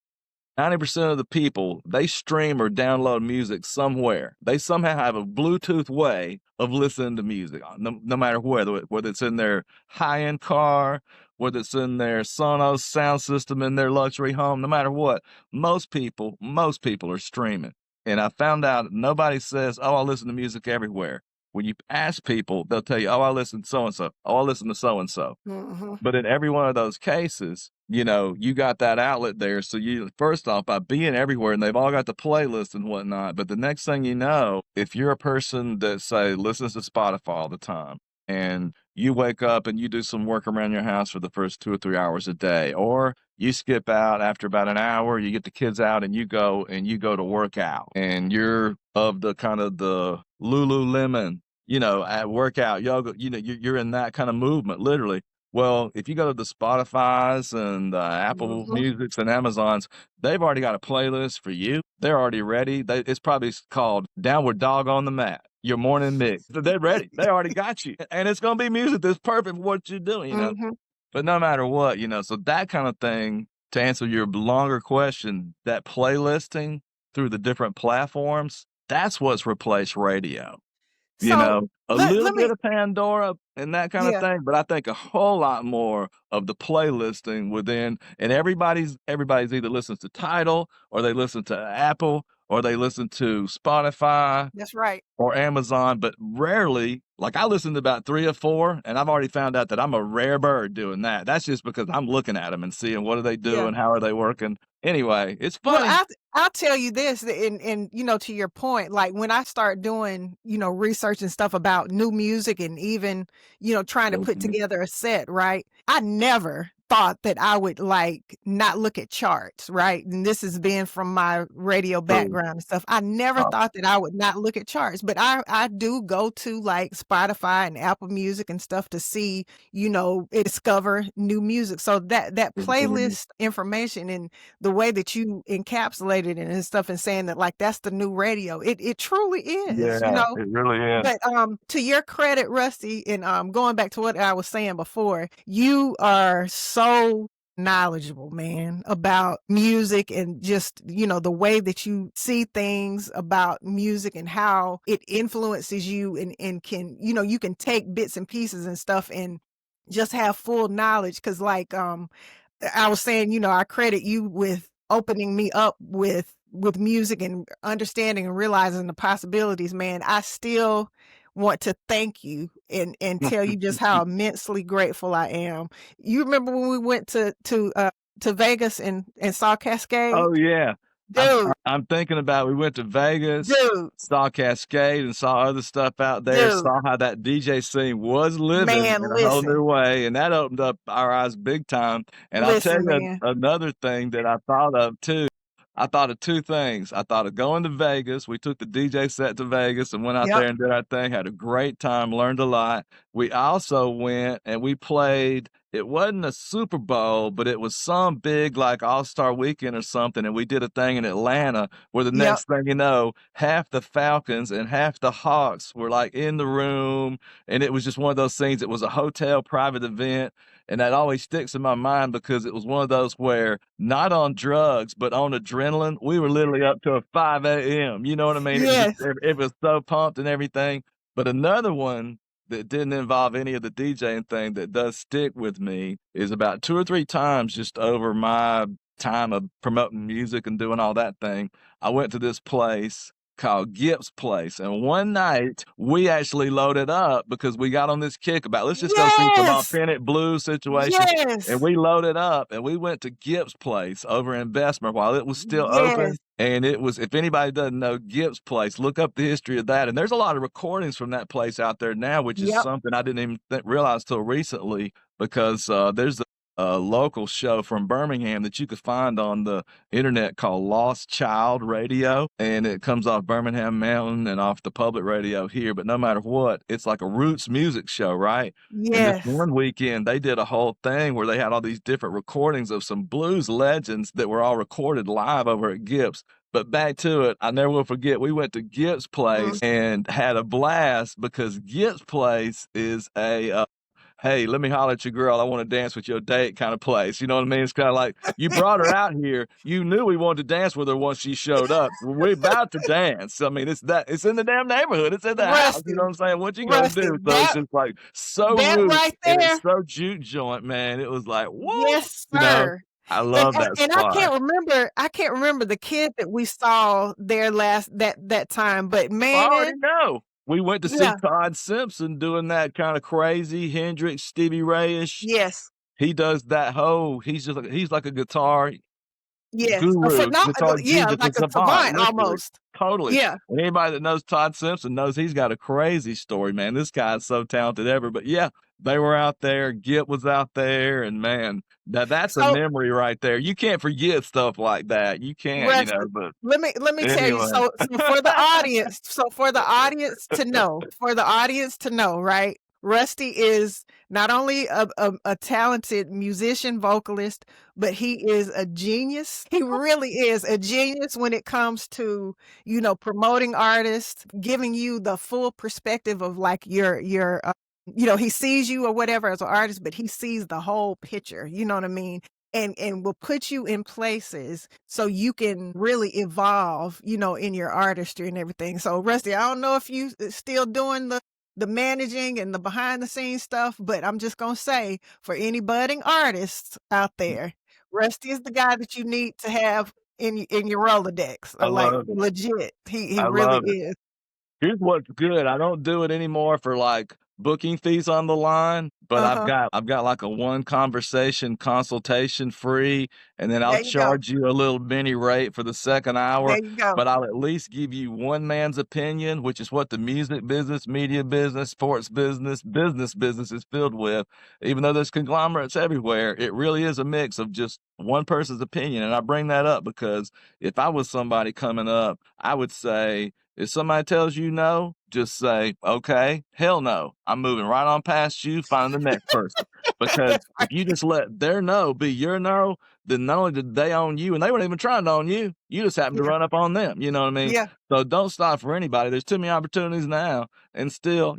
90% of the people, they stream or download music somewhere. They somehow have a Bluetooth way of listening to music, no matter whether it's in their high-end car, whether it's in their Sonos sound system in their luxury home, no matter what. Most people are streaming. And I found out nobody says, "Oh, I listen to music everywhere." When you ask people, they'll tell you, "Oh, I listen to so-and-so. Oh, I listen to so-and-so." Mhm. But in every one of those cases, you got that outlet there. So first off, by being everywhere, and they've all got the playlist and whatnot. But the next thing you know, if you're a person that say listens to Spotify all the time, and you wake up and you do some work around your house for the first 2 or 3 hours a day, or you skip out after about an hour, you get the kids out and you go to work out, and you're of the kind of the Lululemon, at workout yoga, you're in that kind of movement, literally. Well, if you go to the Spotifys and the Apple Mhm. Musics and Amazons, they've already got a playlist for you. They're already ready. It's probably called Downward Dog on the Mat, your morning mix. They're ready. They already got you. And it's going to be music that's perfect for what you're doing. Mhm. But no matter what, so that kind of thing, to answer your longer question, that playlisting through the different platforms, that's what's replaced radio. So A little let bit me of Pandora and that kind of yeah. thing, but I think a whole lot more of the playlisting within, and everybody's either listens to Tidal or they listen to Apple or they listen to Spotify That's right. or Amazon, but rarely, like I listened to about 3 or 4, and I've already found out that I'm a rare bird doing that. That's just because I'm looking at them and seeing what are they Yeah. doing, how are they working. Anyway, it's Well, funny. I'll tell you this, and to your point, like when I start doing, research and stuff about new music and even, trying to put Mhm. together a set, right? I never thought that I would, like, not look at charts, right? And this has been from my radio True. background and stuff. I never thought that I would not look at charts, but I do go to, like, Spotify and Apple Music and stuff to see, discover new music. So that Mhm. playlist information and the way that you encapsulated it and stuff and saying that, like, that's the new radio, it truly is, Yeah, it really is. but, to your credit, Rusty, and, going back to what I was saying before, you are so knowledgeable, man, about music and just, the way that you see things about music and how it influences you and can, you can take bits and pieces and stuff and just have full knowledge. Cause like, I was saying, I credit you with opening me up with music and understanding and realizing the possibilities, man. I still want to thank you and tell you just how immensely grateful I am. You remember when we went to Vegas and saw Cascade? Oh, yeah. Dude, I'm thinking about we went to Vegas, dude, saw Cascade, and saw other stuff out there, dude, saw how that DJ scene was living man, in a whole listen, new way, and that opened up our eyes big time, and I'll tell listen, you man. another thing that I thought of too. I thought of 2 things. I thought of going to Vegas. We took the DJ set to Vegas and went out Yep, there and did our thing, had a great time, learned a lot. We also went and we played, it wasn't a Super Bowl, but it was some big, like, All-Star Weekend or something, and we did a thing in Atlanta where the yep, next thing you know, half the Falcons and half the Hawks were, like, in the room, and it was just one of those things. It was a hotel private event, and that always sticks in my mind because it was one of those where not on drugs, but on adrenaline, we were literally up till 5 AM, you know what I mean? It was just yes, it was so pumped and everything. But another one that didn't involve any of the DJing thing that does stick with me is about 2 or 3 times just over my time of promoting music and doing all that thing, I went to this place called Gibbs Place, and one night, we actually loaded up because we got on this kick about, "Let's just go see some yes, authentic blues situation," and yes, we loaded up, and we went to Gibbs Place over in Bessemer while it was still yes, open, and it was, if anybody doesn't know Gibbs Place, look up the history of that, and there's a lot of recordings from that place out there now, which is yep, something I didn't even realize till recently because, there's a local show from Birmingham that you could find on the internet called Lost Child Radio, and it comes off Birmingham Mountain and off the public radio here, but no matter what, it's like a roots music show, right? And this yes, one weekend, they did a whole thing where they had all these different recordings of some blues legends that were all recorded live over at Gibbs. But back to it, I never will forget, we went to Gibbs mm, Place and had a blast because Gibbs Place is a "Hey, let me holler at your girl. I wanna dance with your date" kinda place, you know what I mean? It's kinda like, you brought her out here, you knew we wanted to dance with her once she showed up. We're about to dance. I mean, it's in the damn neighborhood, it's in the house, you know what Rusty, I'm saying? What you gonna Rusty, do? So it's that just, like, so that roots, right and it's there. so juke joint, man. It was like, "What?" Yes, You know? sir. I And love and that and spot. I can't remember the kid that we saw there last that time, but I man, already know. We went to see yeah, Todd Simpson doing that kinda crazy Hendrix, Stevie Ray-ish. yes, He does that whole, he's like a guitar yes. guru, guitar Yeah, genius, a like a savant, savant literally. almost. Totally. Yeah. And anybody that knows Todd Simpson knows he's got a crazy story, man. This guy's so talented ever. But yeah, they were out there, Git was out there, and man, that's a So memory right there. You can't forget stuff like that. You can't, Rusty, but let me tell you, anyway. so for the audience to know, right? Rusty is not only a talented musician, vocalist, but he is a genius. He really is a genius when it comes to, promoting artists, giving you the full perspective of like he sees you or whatever as an artist, but he sees the whole picture. You know what I mean? And will put you in places so you can really evolve, in your artistry and everything. So Rusty, I don't know if you still doing the managing and the behind the scenes stuff, but I'm just gonna say for any budding artists out there, Rusty is the guy that you need to have in your Rolodex. I Like love it. legit. He I really love it. is. Here's what's good, I don't do it anymore for, like, booking fees on the line, but Uh-huh. I've got like a one conversation consultation free, and then I'll There you go. charge you a little mini rate for the second hour, There you go. but I'll at least give you one man's opinion, which is what the music business, media business, sports business is filled with. Even though there's conglomerates everywhere, it really is a mix of just one person's opinion. And I bring that up because if I was somebody coming up, I would say, if somebody tells you no, just say, okay, hell no. I'm moving right on past you, find the next person. Because That's if right. you just let their no be your no, then not only did they own you, and they weren't even trying to own you, you just happened to Yeah. run up on them. You know what I mean? Yeah. So don't stop for anybody. There's too many opportunities now, and still,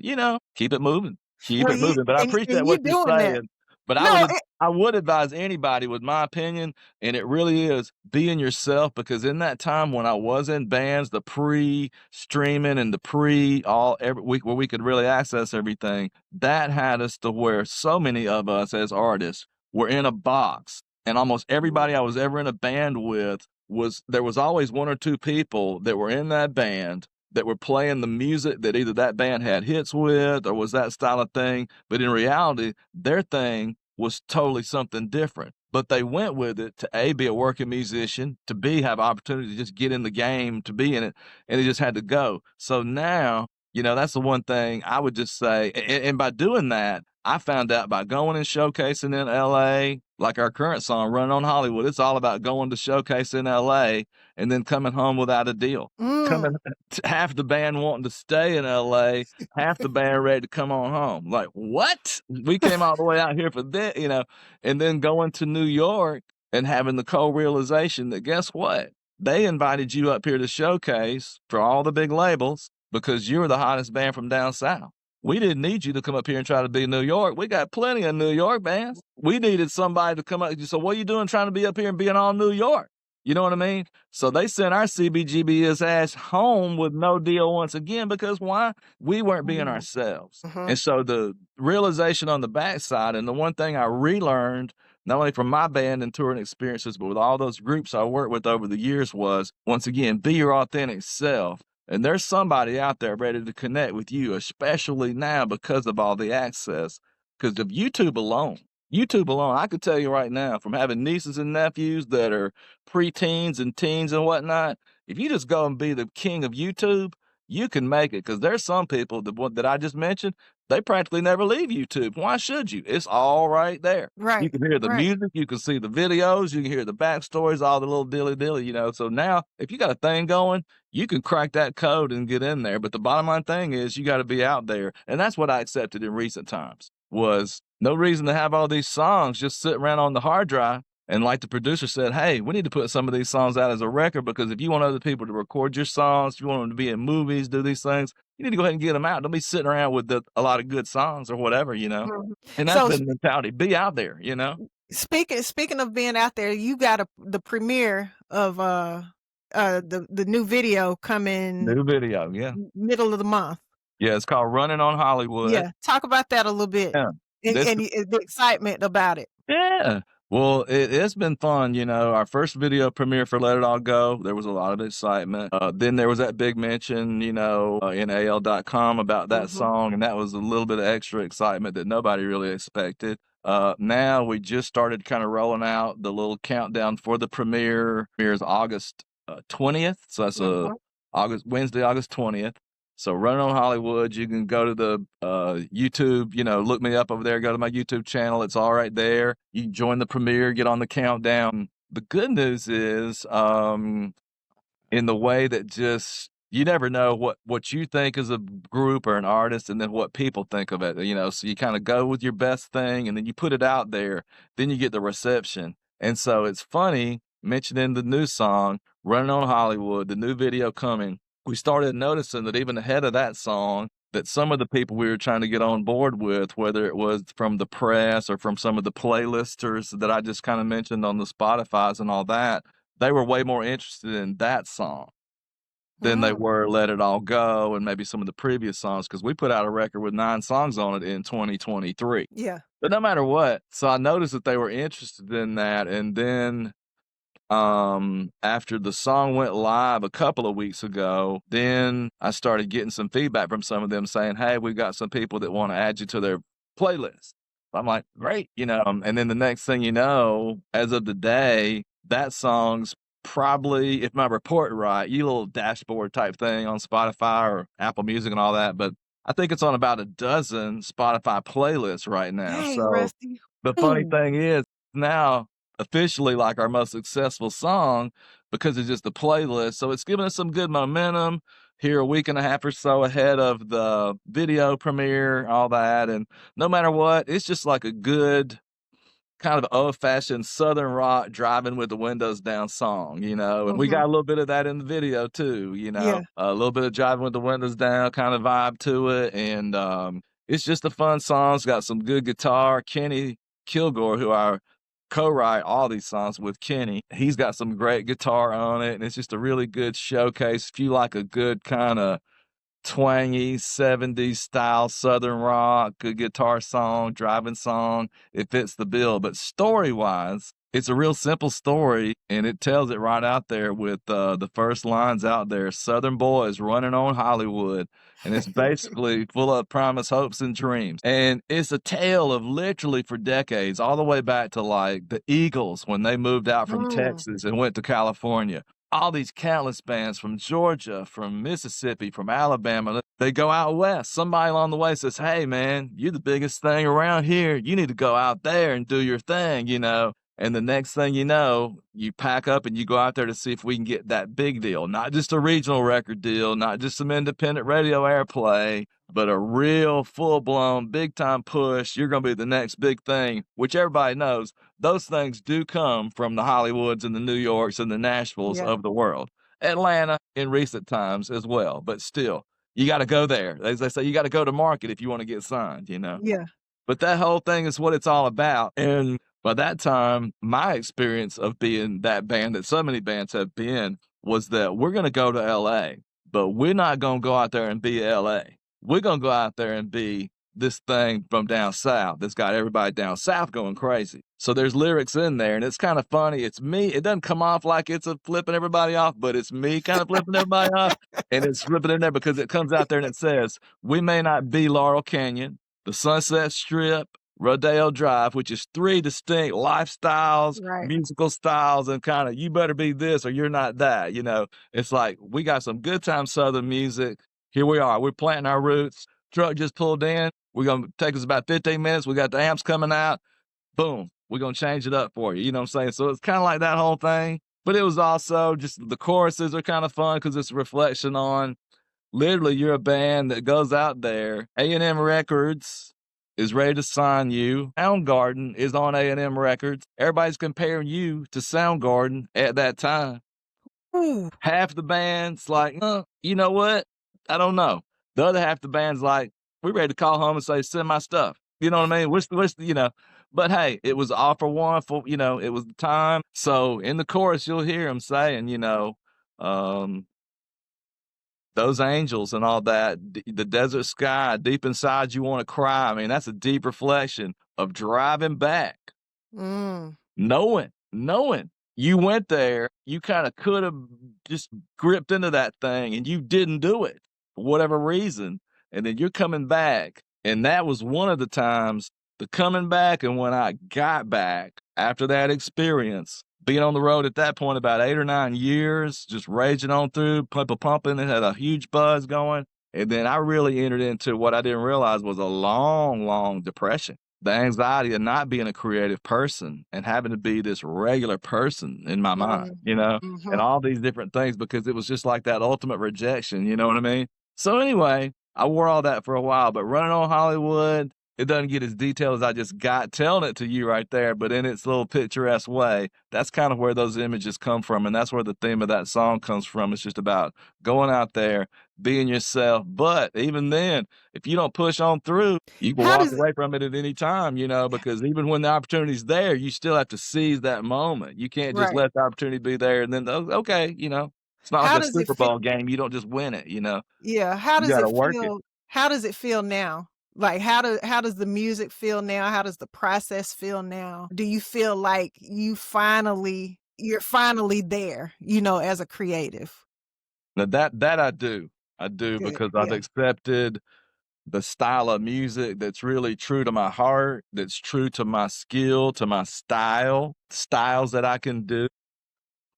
keep it moving. Keep Well, it moving. But I and appreciate you what you're doing that. saying. But No, I would advise anybody with my opinion, and it really is being yourself, because in that time when I was in bands, the pre-streaming and the pre all every week where we could really access everything, that had us to where so many of us as artists were in a box. And almost Mhm. everybody I was ever in a band with was there was always one or two people that were in that band that were playing the music that either that band had hits with or was that style of thing. But in reality, their thing was totally something different. But they went with it to A, be a working musician, to B, have opportunity to just get in the game, to be in it, and it just had to go. So now, that's the one thing I would just say. And by doing that, I found out by going and showcasing in LA, like our current song, Run on Hollywood, it's all about going to showcase in LA and then coming home without a deal. Coming Mm. half the band wanting to stay in LA, half the band ready to come on home. Like, what? We came all the way out here for this, and then going to New York and having the co-realization that guess what? They invited you up here to showcase for all the big labels because you're the hottest band from down south. We didn't need you to come up here and try to be New York. We got plenty of New York bands. We needed somebody to come up. So what are you doing trying to be up here and being all New York? You know what I mean? So they sent our CBGB's ass home with no deal once again because why? We weren't being Mhm. ourselves. Mhm. And so the realization on the backside, and the one thing I relearned, not only from my band and touring experiences, but with all those groups I worked with over the years was, once again, be your authentic self. And there's somebody out there ready to connect with you, especially now because of all the access. Because of YouTube alone, I could tell you right now, from having nieces and nephews that are preteens and teens and whatnot, if you just go and be the king of YouTube, you can make it. Because there's some people that I just mentioned, they practically never leave YouTube. Why should you? It's all right there. You Right. can hear the Right. music, you can see the videos, you can hear the backstories, all the little dilly. So now, if you got a thing going, you can crack that code and get in there. But the bottom line thing is you got to be out there. And that's what I accepted in recent times was no reason to have all these songs just sit around on the hard drive. And like the producer said, hey, we need to put some of these songs out as a record because if you want other people to record your songs, if you want them to be in movies, do these things, you need to go ahead and get them out. Don't be sitting around with a lot of good songs or whatever. Mhm. And that's So been the mentality. Be out there. speaking of being out there, you got the premiere of the new video coming New video. Yeah. middle of the month. Yeah. It's called Running on Hollywood. Yeah, talk about that a little bit Yeah. and This the excitement about it. Yeah. Well, it's been fun. Our first video premiere for Let It All Go, there was a lot of excitement. Then there was that big mention, in AL.com about that Mhm. song, and that was a little bit of extra excitement that nobody really expected. Now we just started kind of rolling out the little countdown for the premiere. Premiere is August 20th, so that's Mhm. Wednesday, August 20th. So Running on Hollywood, you can go to the YouTube, look me up over there, go to my YouTube channel. It's all right there. You can join the premiere, get on the countdown. The good news is, in the way that just you never know what you think is a group or an artist and then what people think of it. So you kind of go with your best thing and then you put it out there, then you get the reception. And so it's funny mentioning the new song, Running on Hollywood, the new video coming. We started noticing that even ahead of that song, that some of the people we were trying to get on board with, whether it was from the press or from some of the playlisters that I just kind of mentioned on the Spotify's and all that, they were way more interested in that song than they Mhm. were Let It All Go and maybe some of the previous songs because we put out a record with 9 songs on it in 2023. Yeah. But no matter what, so I noticed that they were interested in that, and then after the song went live a couple of weeks ago, then I started getting some feedback from some of them saying, "Hey, we've got some people that wanna add you to their playlist." I'm like, "Great," and then the next thing you know, as of the day, that song's probably, if my report right, you little dashboard type thing on Spotify or Apple Music and all that, but I think it's on about a dozen Spotify playlists right now. Dang, So Rusty. the funny Ooh. thing is now officially like our most successful song because it's just the playlist. So it's given us some good momentum here a week and a half or so ahead of the video premiere, all that. And no matter what, it's just like a good kind of old-fashioned Southern rock driving with the windows down song, and we Mhm. got a little bit of that in the video too, Yeah. a little bit of driving with the windows down kind of vibe to it, and, it's just a fun song. It's got some good guitar. Kenny Kilgore, who I co-write all these songs with Kenny, he's got some great guitar on it, and it's just a really good showcase. If you like a good kinda twangy 70s style Southern rock, good guitar song, driving song. It fits the bill. But story wise, it's a real simple story and it tells it right out there with the first lines out there Southern boys running on Hollywood. And it's basically full of promise, hopes, and dreams. And it's a tale of literally for decades, all the way back to like the Eagles when they moved out from Mm. Texas and went to California all these countless bands from Georgia, from Mississippi, from Alabama, they go out west. Somebody along the way says, "Hey, man, you're the biggest thing around here. You need to go out there and do your thing." And the next thing you know, you pack up and you go out there to see if we can get that big deal, not just a regional record deal, not just some independent radio airplay, but a real full blown big time push. You're going to be the next big thing, which everybody knows those things do come from the Hollywoods and the New Yorks and the Nashvilles Yeah. of the world. Atlanta in recent times as well, but still, you got to go there. As they say, you got to go to market if you want to get signed. Yeah. But that whole thing is what it's all about. And by that time, my experience of being that band that so many bands have been was that we're going to go to LA, but we're not going to go out there and be LA. We're going to go out there and be this thing from down south that's got everybody down south going crazy. So there's lyrics in there and it's kind of funny. It's me. It doesn't come off like it's a flipping everybody off, but it's me kind of flipping everybody off. And it's flipping in there because it comes out there and it says, we may not be Laurel Canyon, the Sunset Strip, Rodeo Drive, which is three distinct lifestyles, Right. musical styles, and kind of you better be this or you're not that. It's like we got some good time Southern music. Here we are. We're planting our roots. Truck just pulled in. We're gonna take us about 15 minutes. We got the amps coming out. Boom. We're gonna change it up for you. You know what I'm saying? So it's kind of like that whole thing. But it was also just the choruses are kind of fun because it's a reflection on literally, you're a band that goes out there. A&M Records is ready to sign you. Soundgarden is on A&M Records. Everybody's comparing you to Soundgarden at that time. Ooh. Half the band's like, you know what? I don't know. The other half the band's like, we're ready to call home and say, send my stuff. You know what I mean? But hey, it was all for one for, it was the time. So in the chorus, you'll hear him saying, um, those angels and all that, the desert sky, deep inside you wanna cry. I mean, that's a deep reflection of driving back, Mm. knowing you went there, you kinda could've just gripped into that thing and you didn't do it for whatever reason, and then you're coming back, and that was one of the times, the coming back and when I got back after that experience, being on the road at that point about 8 or 9 years, just raging on through, pumping, and had a huge buzz going, and then I really entered into what I didn't realize was a long, long depression. The anxiety of not being a creative person and having to be this regular person in my mind, Mm. and Mhm. all these different things because it was just like that ultimate rejection, you know what I mean? So anyway, I wore all that for a while, but running on Hollywood, it doesn't get as detailed as I just got telling it to you right there, but in its little picturesque way, that's kind of where those images come from, and that's where the theme of that song comes from. It's just about going out there, being yourself, but even then, if you don't push on through, you can How walk does it away from it at any time, because even when the opportunity's there, you still have to seize that moment. You can't just right. let the opportunity be there and then, "Oh, okay," it's not like How a does it Super feel? Bowl game, you don't just win it. Yeah, how You does gotta it work it. feel how does it feel now? Like, how does the music feel now? How does the process feel now? Do you feel like you finally you're finally there, as a creative. Now that I do. I do Good, because I've yeah. accepted the style of music that's really true to my heart, that's true to my skill, to my styles that I can do.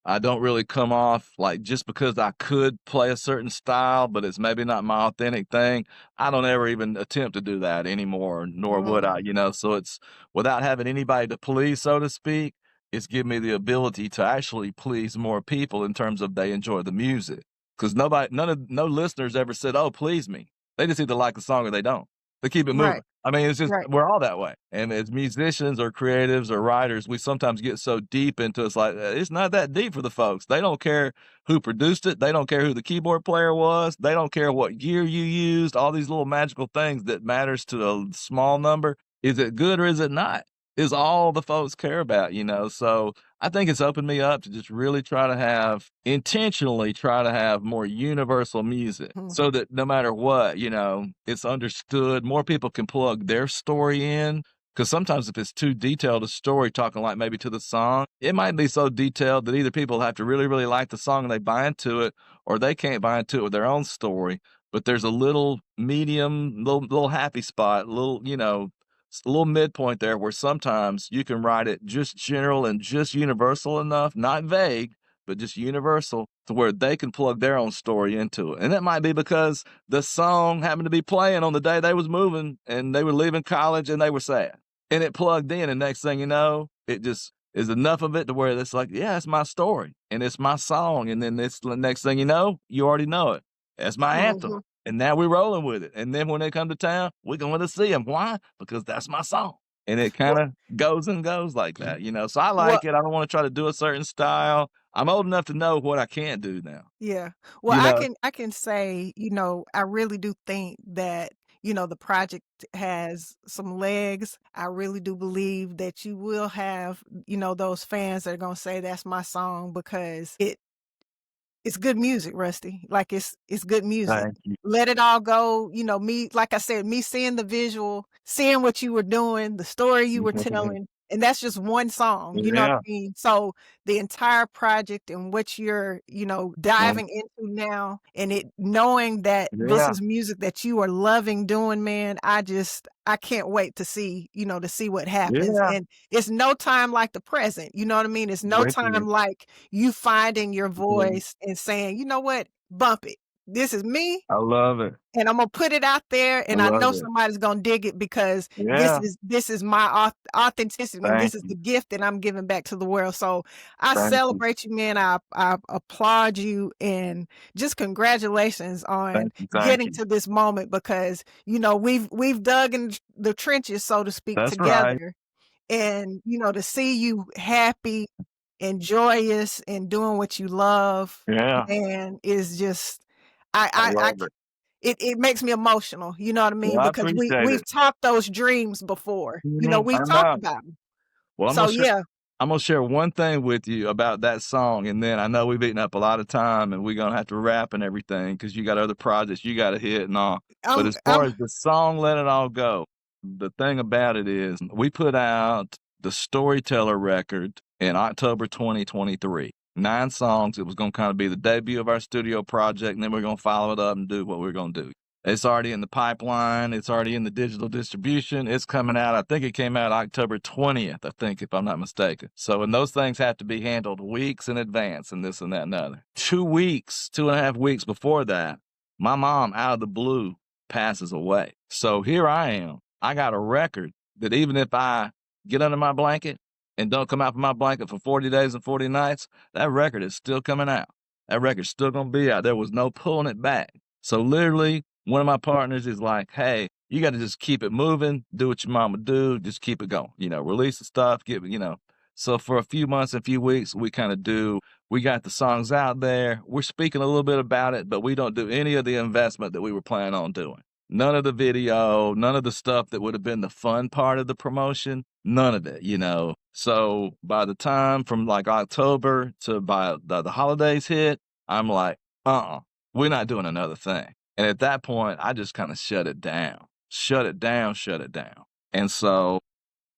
I don't really come off like just because I could play a certain style, but it's maybe not my authentic thing. I don't ever even attempt to do that anymore, nor would Mhm, I. So it's without having anybody to please, so to speak, it's given me the ability to actually please more people in terms of they enjoy the music. Because no listeners ever said, "Oh, please me." They just either like the song or they don't. They keep it right, moving. I mean, it's just right. we're all that way. And as musicians or creatives or writers, we sometimes get so deep into it's like it's not that deep for the folks. They don't care who produced it. They don't care who the keyboard player was. They don't care what gear you used. All these little magical things that matters to a small number. Is it good or is it not? Is all the folks care about. So I think it's opened me up to just really intentionally try to have more universal music Mhm, so that no matter what, it's understood. More people can plug their story in. Because sometimes if it's too detailed a story, talking like maybe to the song, it might be so detailed that either people have to really, really like the song and they buy into it, or they can't buy into it with their own story. But there's a little medium, little happy spot, a little midpoint there where sometimes you can write it just general and just universal enough, not vague, but just universal to where they can plug their own story into it. And that might be because the song happened to be playing on the day they was moving and they were leaving college and they were sad. And it plugged in, and next thing you know, it just is enough of it to where it's like, yeah, it's my story and it's my song. And then it's the next thing you know, you already know it. That's my anthem. mhm. And now we're rolling with it. And then when they come to town, we're going to see them. Why? Because that's my song. And it kind Well of goes and goes like that. So I well like it. I don't want to try to do a certain style. I'm old enough to know what I can't do now. yeah. Well, You know? I can say, I really do think that, the project has some legs. I really do believe that you will have, those fans that are gonna say, "That's my song," because it's good music, Rusty. Like, it's good music. Thank you. Let It All Go, me like I said, me seeing the visual, seeing what you were doing, the story you were telling, and that's just one song, you know what Yeah. I mean? So, the entire project and what you're, Mm, diving into now, and it knowing that this yeah. is music that you are loving doing, man, I can't wait to see what happens, Yeah. and it's no time like the present, you know what I mean? It's no With time you. like you finding your Mhm. voice and saying, "You know what? Bump it. This is me, I love it. and Imma put it out there, I and I know love it. somebody's gonna dig it because Yeah. this is my authenticity, and Thank this is the you. gift that I'm giving back to the world." So, I Thank you. celebrate you, man. I applaud you, and just congratulations on Thank you. Thank getting you. to this moment because, we've dug in the trenches, so to speak, That's right. together, and, to see you happy and joyous and doing what you love, Yeah. man, is just I I love c it. it makes me emotional, you know what I Well, mean? I Because appreciate we've it. talked those dreams before, I we've talked know. about them. Well, So, yeah, I'm gonna share one thing with you about that song, and then I know we've eaten up a lot of time, and we're gonna have to wrap and everything because you got other projects you gotta hit and all. But as far I'm as the song "Let It All Go," the thing about it is we put out the Storyteller record in October 2023. 9 songs. It was gonna kinda be the debut of our studio project, and then we're gonna follow it up and do what we're gonna do. It's already in the pipeline. It's already in the digital distribution. It's coming out. I think it came out October 20th, I think, if I'm not mistaken. So, and those things have to be handled weeks in advance and this and that and the other. 2 weeks, 2.5 weeks before that, my mom, out of the blue, passes away. So here I am. I got a record that even if I get under my blanket and don't come out from my blanket for 40 days and 40 nights, that record is still coming out. That record's still going to be out. There was no pulling it back. So literally, one of my partners is like, "Hey, you got to just keep it moving, do what your mama do, just keep it going, release the stuff, So for a few months, a few weeks, we got the songs out there. We're speaking a little bit about it, but we don't do any of the investment that we were planning on doing. None of the video, none of the stuff that would have been the fun part of the promotion, none of it. So by the time from like October to by the holidays hit, I'm like, we're not doing another thing. And at that point, I just kind of shut it down, shut it down, shut it down. And so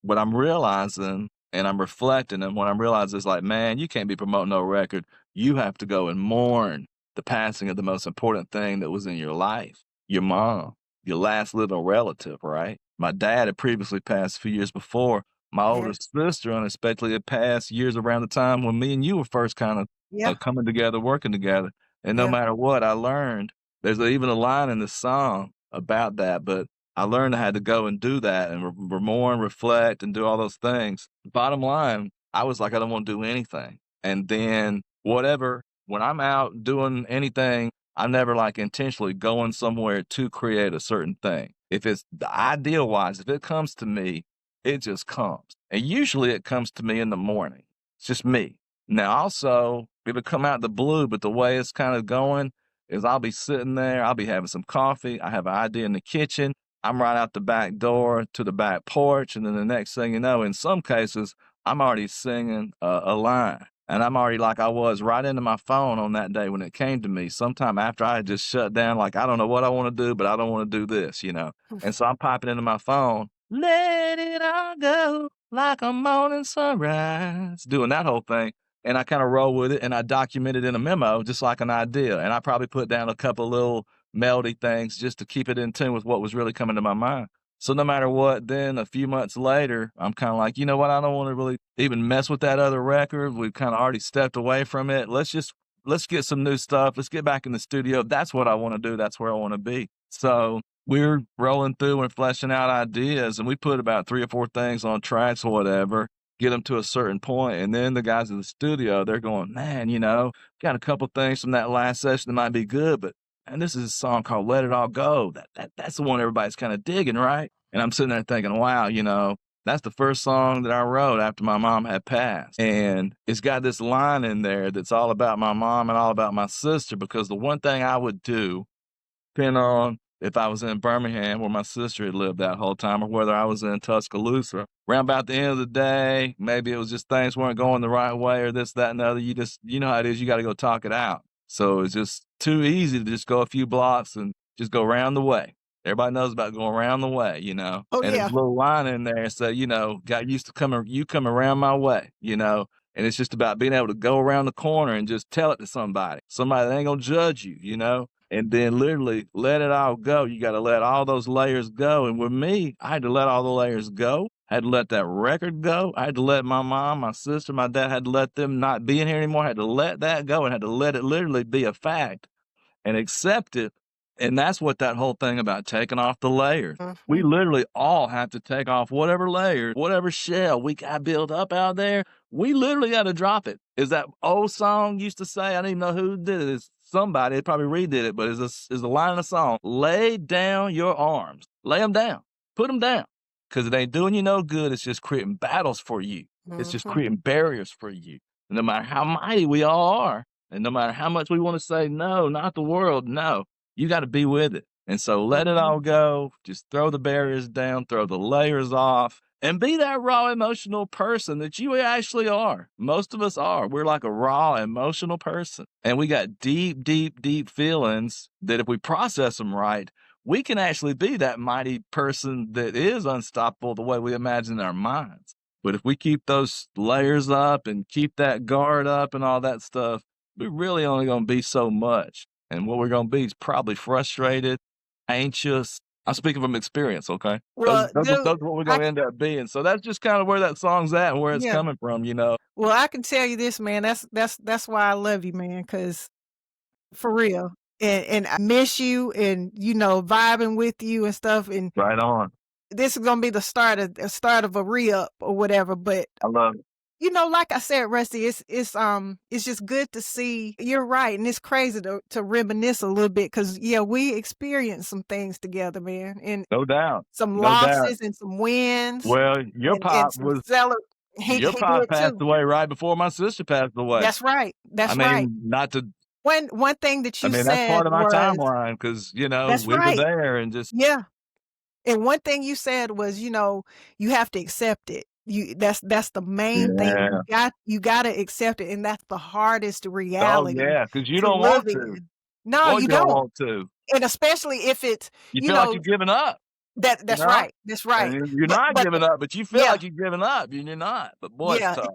what I'm realizing and I'm reflecting, and what I'm realizing is like, man, you can't be promoting no record. You have to go and mourn the passing of the most important thing that was in your life, your mom, your last living relative, right? My dad had previously passed a few years before. My older Yes. sister unexpectedly had passed years around the time when me and you were first kind of Yeah. coming together, working together. And no Yeah. matter what, I learned there's even a line in the song about that, but I learned I had to go and do that and mourn, reflect, and do all those things. Bottom line, I was like, I don't want to do anything. And then whatever, when I'm out doing anything, I'm never like intentionally going somewhere to create a certain thing. If it's the ideal wise, if it comes to me, it just comes. And usually it comes to me in the morning. It's just me. Now, also, it'll come out the blue, but the way it's kind of going is I'll be sitting there, I'll be having some coffee, I have an idea in the kitchen, I'm right out the back door to the back porch, and then the next thing you know, in some cases, I'm already singing a line. And I'm already like I was right into my phone on that day when it came to me. Sometime after I had just shut down, like, I don't know what I want to do, but I don't want to do this, you know? And so I'm popping into my phone, let it all go like a morning sunrise, doing that whole thing. And I kind of roll with it and I document it in a memo, just like an idea. And I probably put down a couple little melody things just to keep it in tune with what was really coming to my mind. So no matter what, then a few months later, I'm kind of like, you know what? I don't want to really even mess with that other record. We've kind of already stepped away from it. Let's get some new stuff. Let's get back in the studio. That's what I want to do. That's where I want to be. So we're rolling through and fleshing out ideas, and we put about 3 or 4 things on tracks or whatever, get them to a certain point, and then the guys in the studio, they're going, man, got a couple things from that last session that might be good, but and this is a song called "Let It All Go." That's the one everybody's kind of digging, right? And I'm sitting there thinking, wow, that's the first song that I wrote after my mom had passed, and it's got this line in there that's all about my mom and all about my sister. Because the one thing I would do, depending on if I was in Birmingham where my sister had lived that whole time, or whether I was in Tuscaloosa, around about the end of the day, maybe it was just things weren't going the right way or this, that, and the other. You know how it is. You got to go talk it out. So it's just too easy to just go a few blocks and just go around the way. Everybody knows about going around the way, Oh, and there's yeah. a little line in there. So, got used to you come around my way, and it's just about being able to go around the corner and just tell it to somebody that ain't gonna judge you, and then literally let it all go. You got to let all those layers go. And with me, I had to let all the layers go. I had to let that record go. I had to let my mom, my sister, my dad, had to let them not be in here anymore. I had to let that go and had to let it literally be a fact and accept it. And that's what that whole thing about taking off the layers. We Mhm. literally all have to take off whatever layer, whatever shell we got built up out there. We literally got to drop it. Is that old song used to say? I don't even know who did it. It's somebody. It probably redid it, but is a line of the song. Lay down your arms. Lay them down. Put them down. Because it ain't doing you no good. It's just creating battles for you. It's just Mhm. creating barriers for you. And no matter how mighty we all are, and no matter how much we want to say, no, not the world, no, you got to be with it. And so let it Mhm. all go. Just throw the barriers down, throw the layers off, and be that raw emotional person that you actually are. Most of us are. We're like a raw emotional person. And we got deep, deep, deep feelings that if we process them right, we can actually be that mighty person that is unstoppable the way we imagine in our minds. But if we keep those layers up and keep that guard up and all that stuff, we're really only going to be so much. And what we're going to be is probably frustrated, anxious. I'm speaking from experience, okay? Those, Well, those, are- dude, those are what we're I going to end up being. So that's just kind of where that song's at and where it's yeah. coming from, Well, I can tell you this, man. That's why I love you, man. Cause for real, and I miss you, and vibing with you and stuff. And Right on. this is gonna be the start of a re-up or whatever. But I love it. like I said, Rusty, it's just good to see. You're right, and it's crazy to reminisce a little bit because yeah, we experienced some things together, man, and No doubt. some No doubt. losses and some wins, Well, and some celebrate. your He pop did passed too. away right before my sister passed away. That's right. I That's right. mean, not to, One thing that I you mean, that's said part of my was timeline because, that's we were right. there and just, Yeah. And one thing you said was, you have to accept it. That's the main thing. yeah. You gotta accept it, and that's the hardest Oh, reality yeah, because you to don't live want to. in. No, Boy, you you don't don't. want to. And especially if it's, You you feel like know you're giving up. you That's know? right. That's And right. you're not But giving up, but you feel yeah, like you're giving up, and you're not. But boy, it's yeah. tough.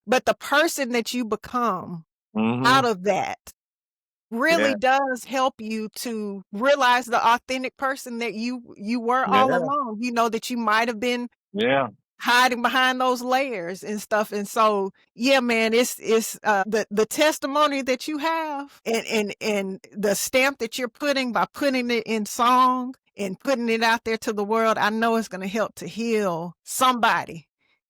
But the person that you become out Mhm. of that Yeah. really does help you to realize the authentic person that you were all Yeah. along. You know that you might have been Yeah. hiding behind those layers and stuff. And so, yeah, man, it's the testimony that you have and the stamp that you're putting by putting it in song and putting it out there to the world. I know it's going to help to heal somebody.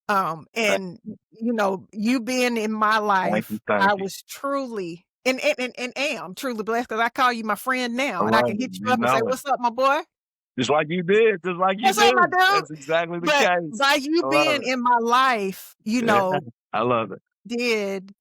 Thank And you know, you being in my thank life, you, thank I you. was truly and am truly blessed because I call you my friend I now, and I love can it. hit you You up and say, know it. "What's up, my boy? Just like you did, just like you What's up, my do. dude?" That's exactly the But case. by you I love being it. in my life, you Yeah, know, I love it.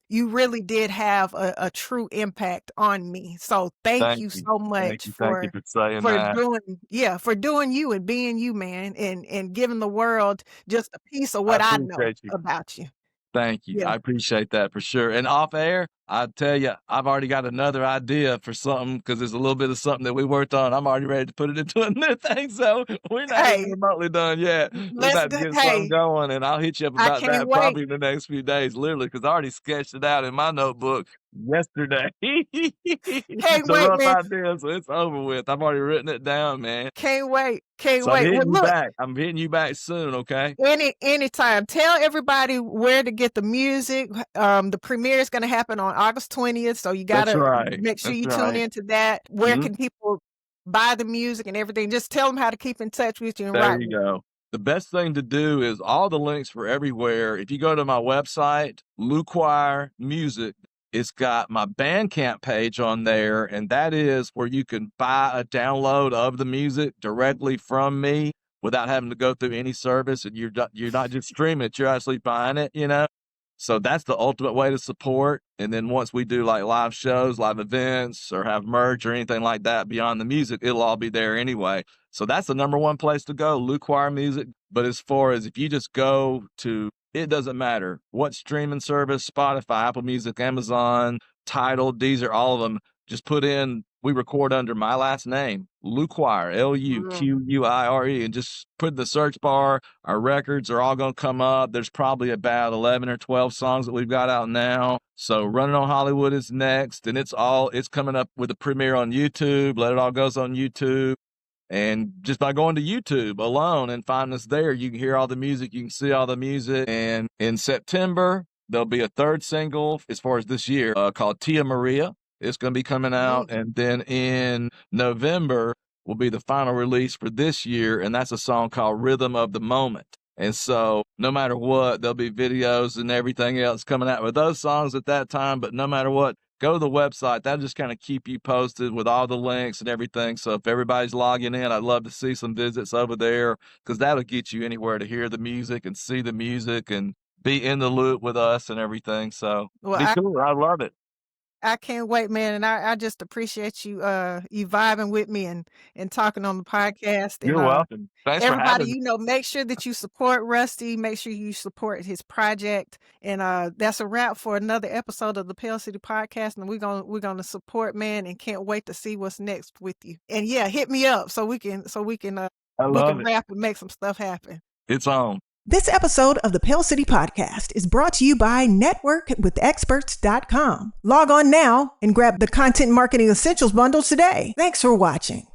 you really did have a true impact on me. So thank Thank you you. so much Thank you for saying for that. doing for doing you and being you, man, and giving the world just a piece of I what I know appreciate you. about you. Thank you. Yeah. I appreciate that for sure. And off air, I tell you, I've already got another idea for something because there's a little bit of something that we worked on. I'm already ready to put it into a new thing. So we're not even Hey, remotely done yet. We're let's about to go. get something Hey, going, and I'll hit you up I about can't that wait. probably in the next few days, literally, because I already sketched it out in my notebook yesterday. Can't The wait, rough man. idea, so it's over with. I've already written it down, man. Can't wait. Can't So I'm wait. Well, hitting you look, back. I'm hitting you back soon, okay? anytime. Tell everybody where to get the music. The premiere is going to happen on August 20th, so you got That's to right. make sure That's you tune right. into that. Where Mhm. can people buy the music and everything? Just tell them how to keep in touch with you and There rock you with you. go. The best thing to do is all the links for everywhere. If you go to my website, LuQuire Music, it's got my Bandcamp page on there, and that is where you can buy a download of the music directly from me without having to go through any service, and you're not just streaming it, you're actually buying it, you know? So that's the ultimate way to support. And then once we do like live shows, live events, or have merch or anything like that beyond the music, it'll all be there anyway. So that's the number one place to go, LuQuire Music. But as far as if you just go to, it doesn't matter what streaming service, Spotify, Apple Music, Amazon, Tidal, Deezer, all of them, just put in, we record under my last name, LuQuire, Mm. LuQuire, and just put in the search bar. Our records are all going to come up. There's probably about 11 or 12 songs that we've got out now. So Running on Hollywood is next, and it's coming up with a premiere on YouTube. Let It All Goes on YouTube. And just by going to YouTube alone and finding us there, you can hear all the music, you can see all the music. And in September, there'll be a third single as far as this year called Tia Maria. It's going to be coming out. Mm. And then in November will be the final release for this year. And that's a song called Rhythm of the Moment. And so no matter what, there'll be videos and everything else coming out with those songs at that time. But no matter what, go to the website. That'll just kind of keep you posted with all the links and everything. So if everybody's logging in, I'd love to see some visits over there because that'll get you anywhere to hear the music and see the music and be in the loop with us and everything. So Well, be cool. I love it. I can't wait, man, and I just appreciate you you vibing with me and talking on the podcast. And You're welcome. Thanks for everybody, having me. you know, make sure that you support Rusty. Make sure you support his project. And that's a wrap for another episode of the Pell City Podcast. And we're gonna support, man, and can't wait to see what's next with you. And yeah, hit me up so we can I book a love it. wrap and make some stuff happen. It's on. This episode of the Pell City Podcast is brought to you by networkwithexperts.com. Log on now and grab the Content Marketing Essentials bundle today. Thanks for watching.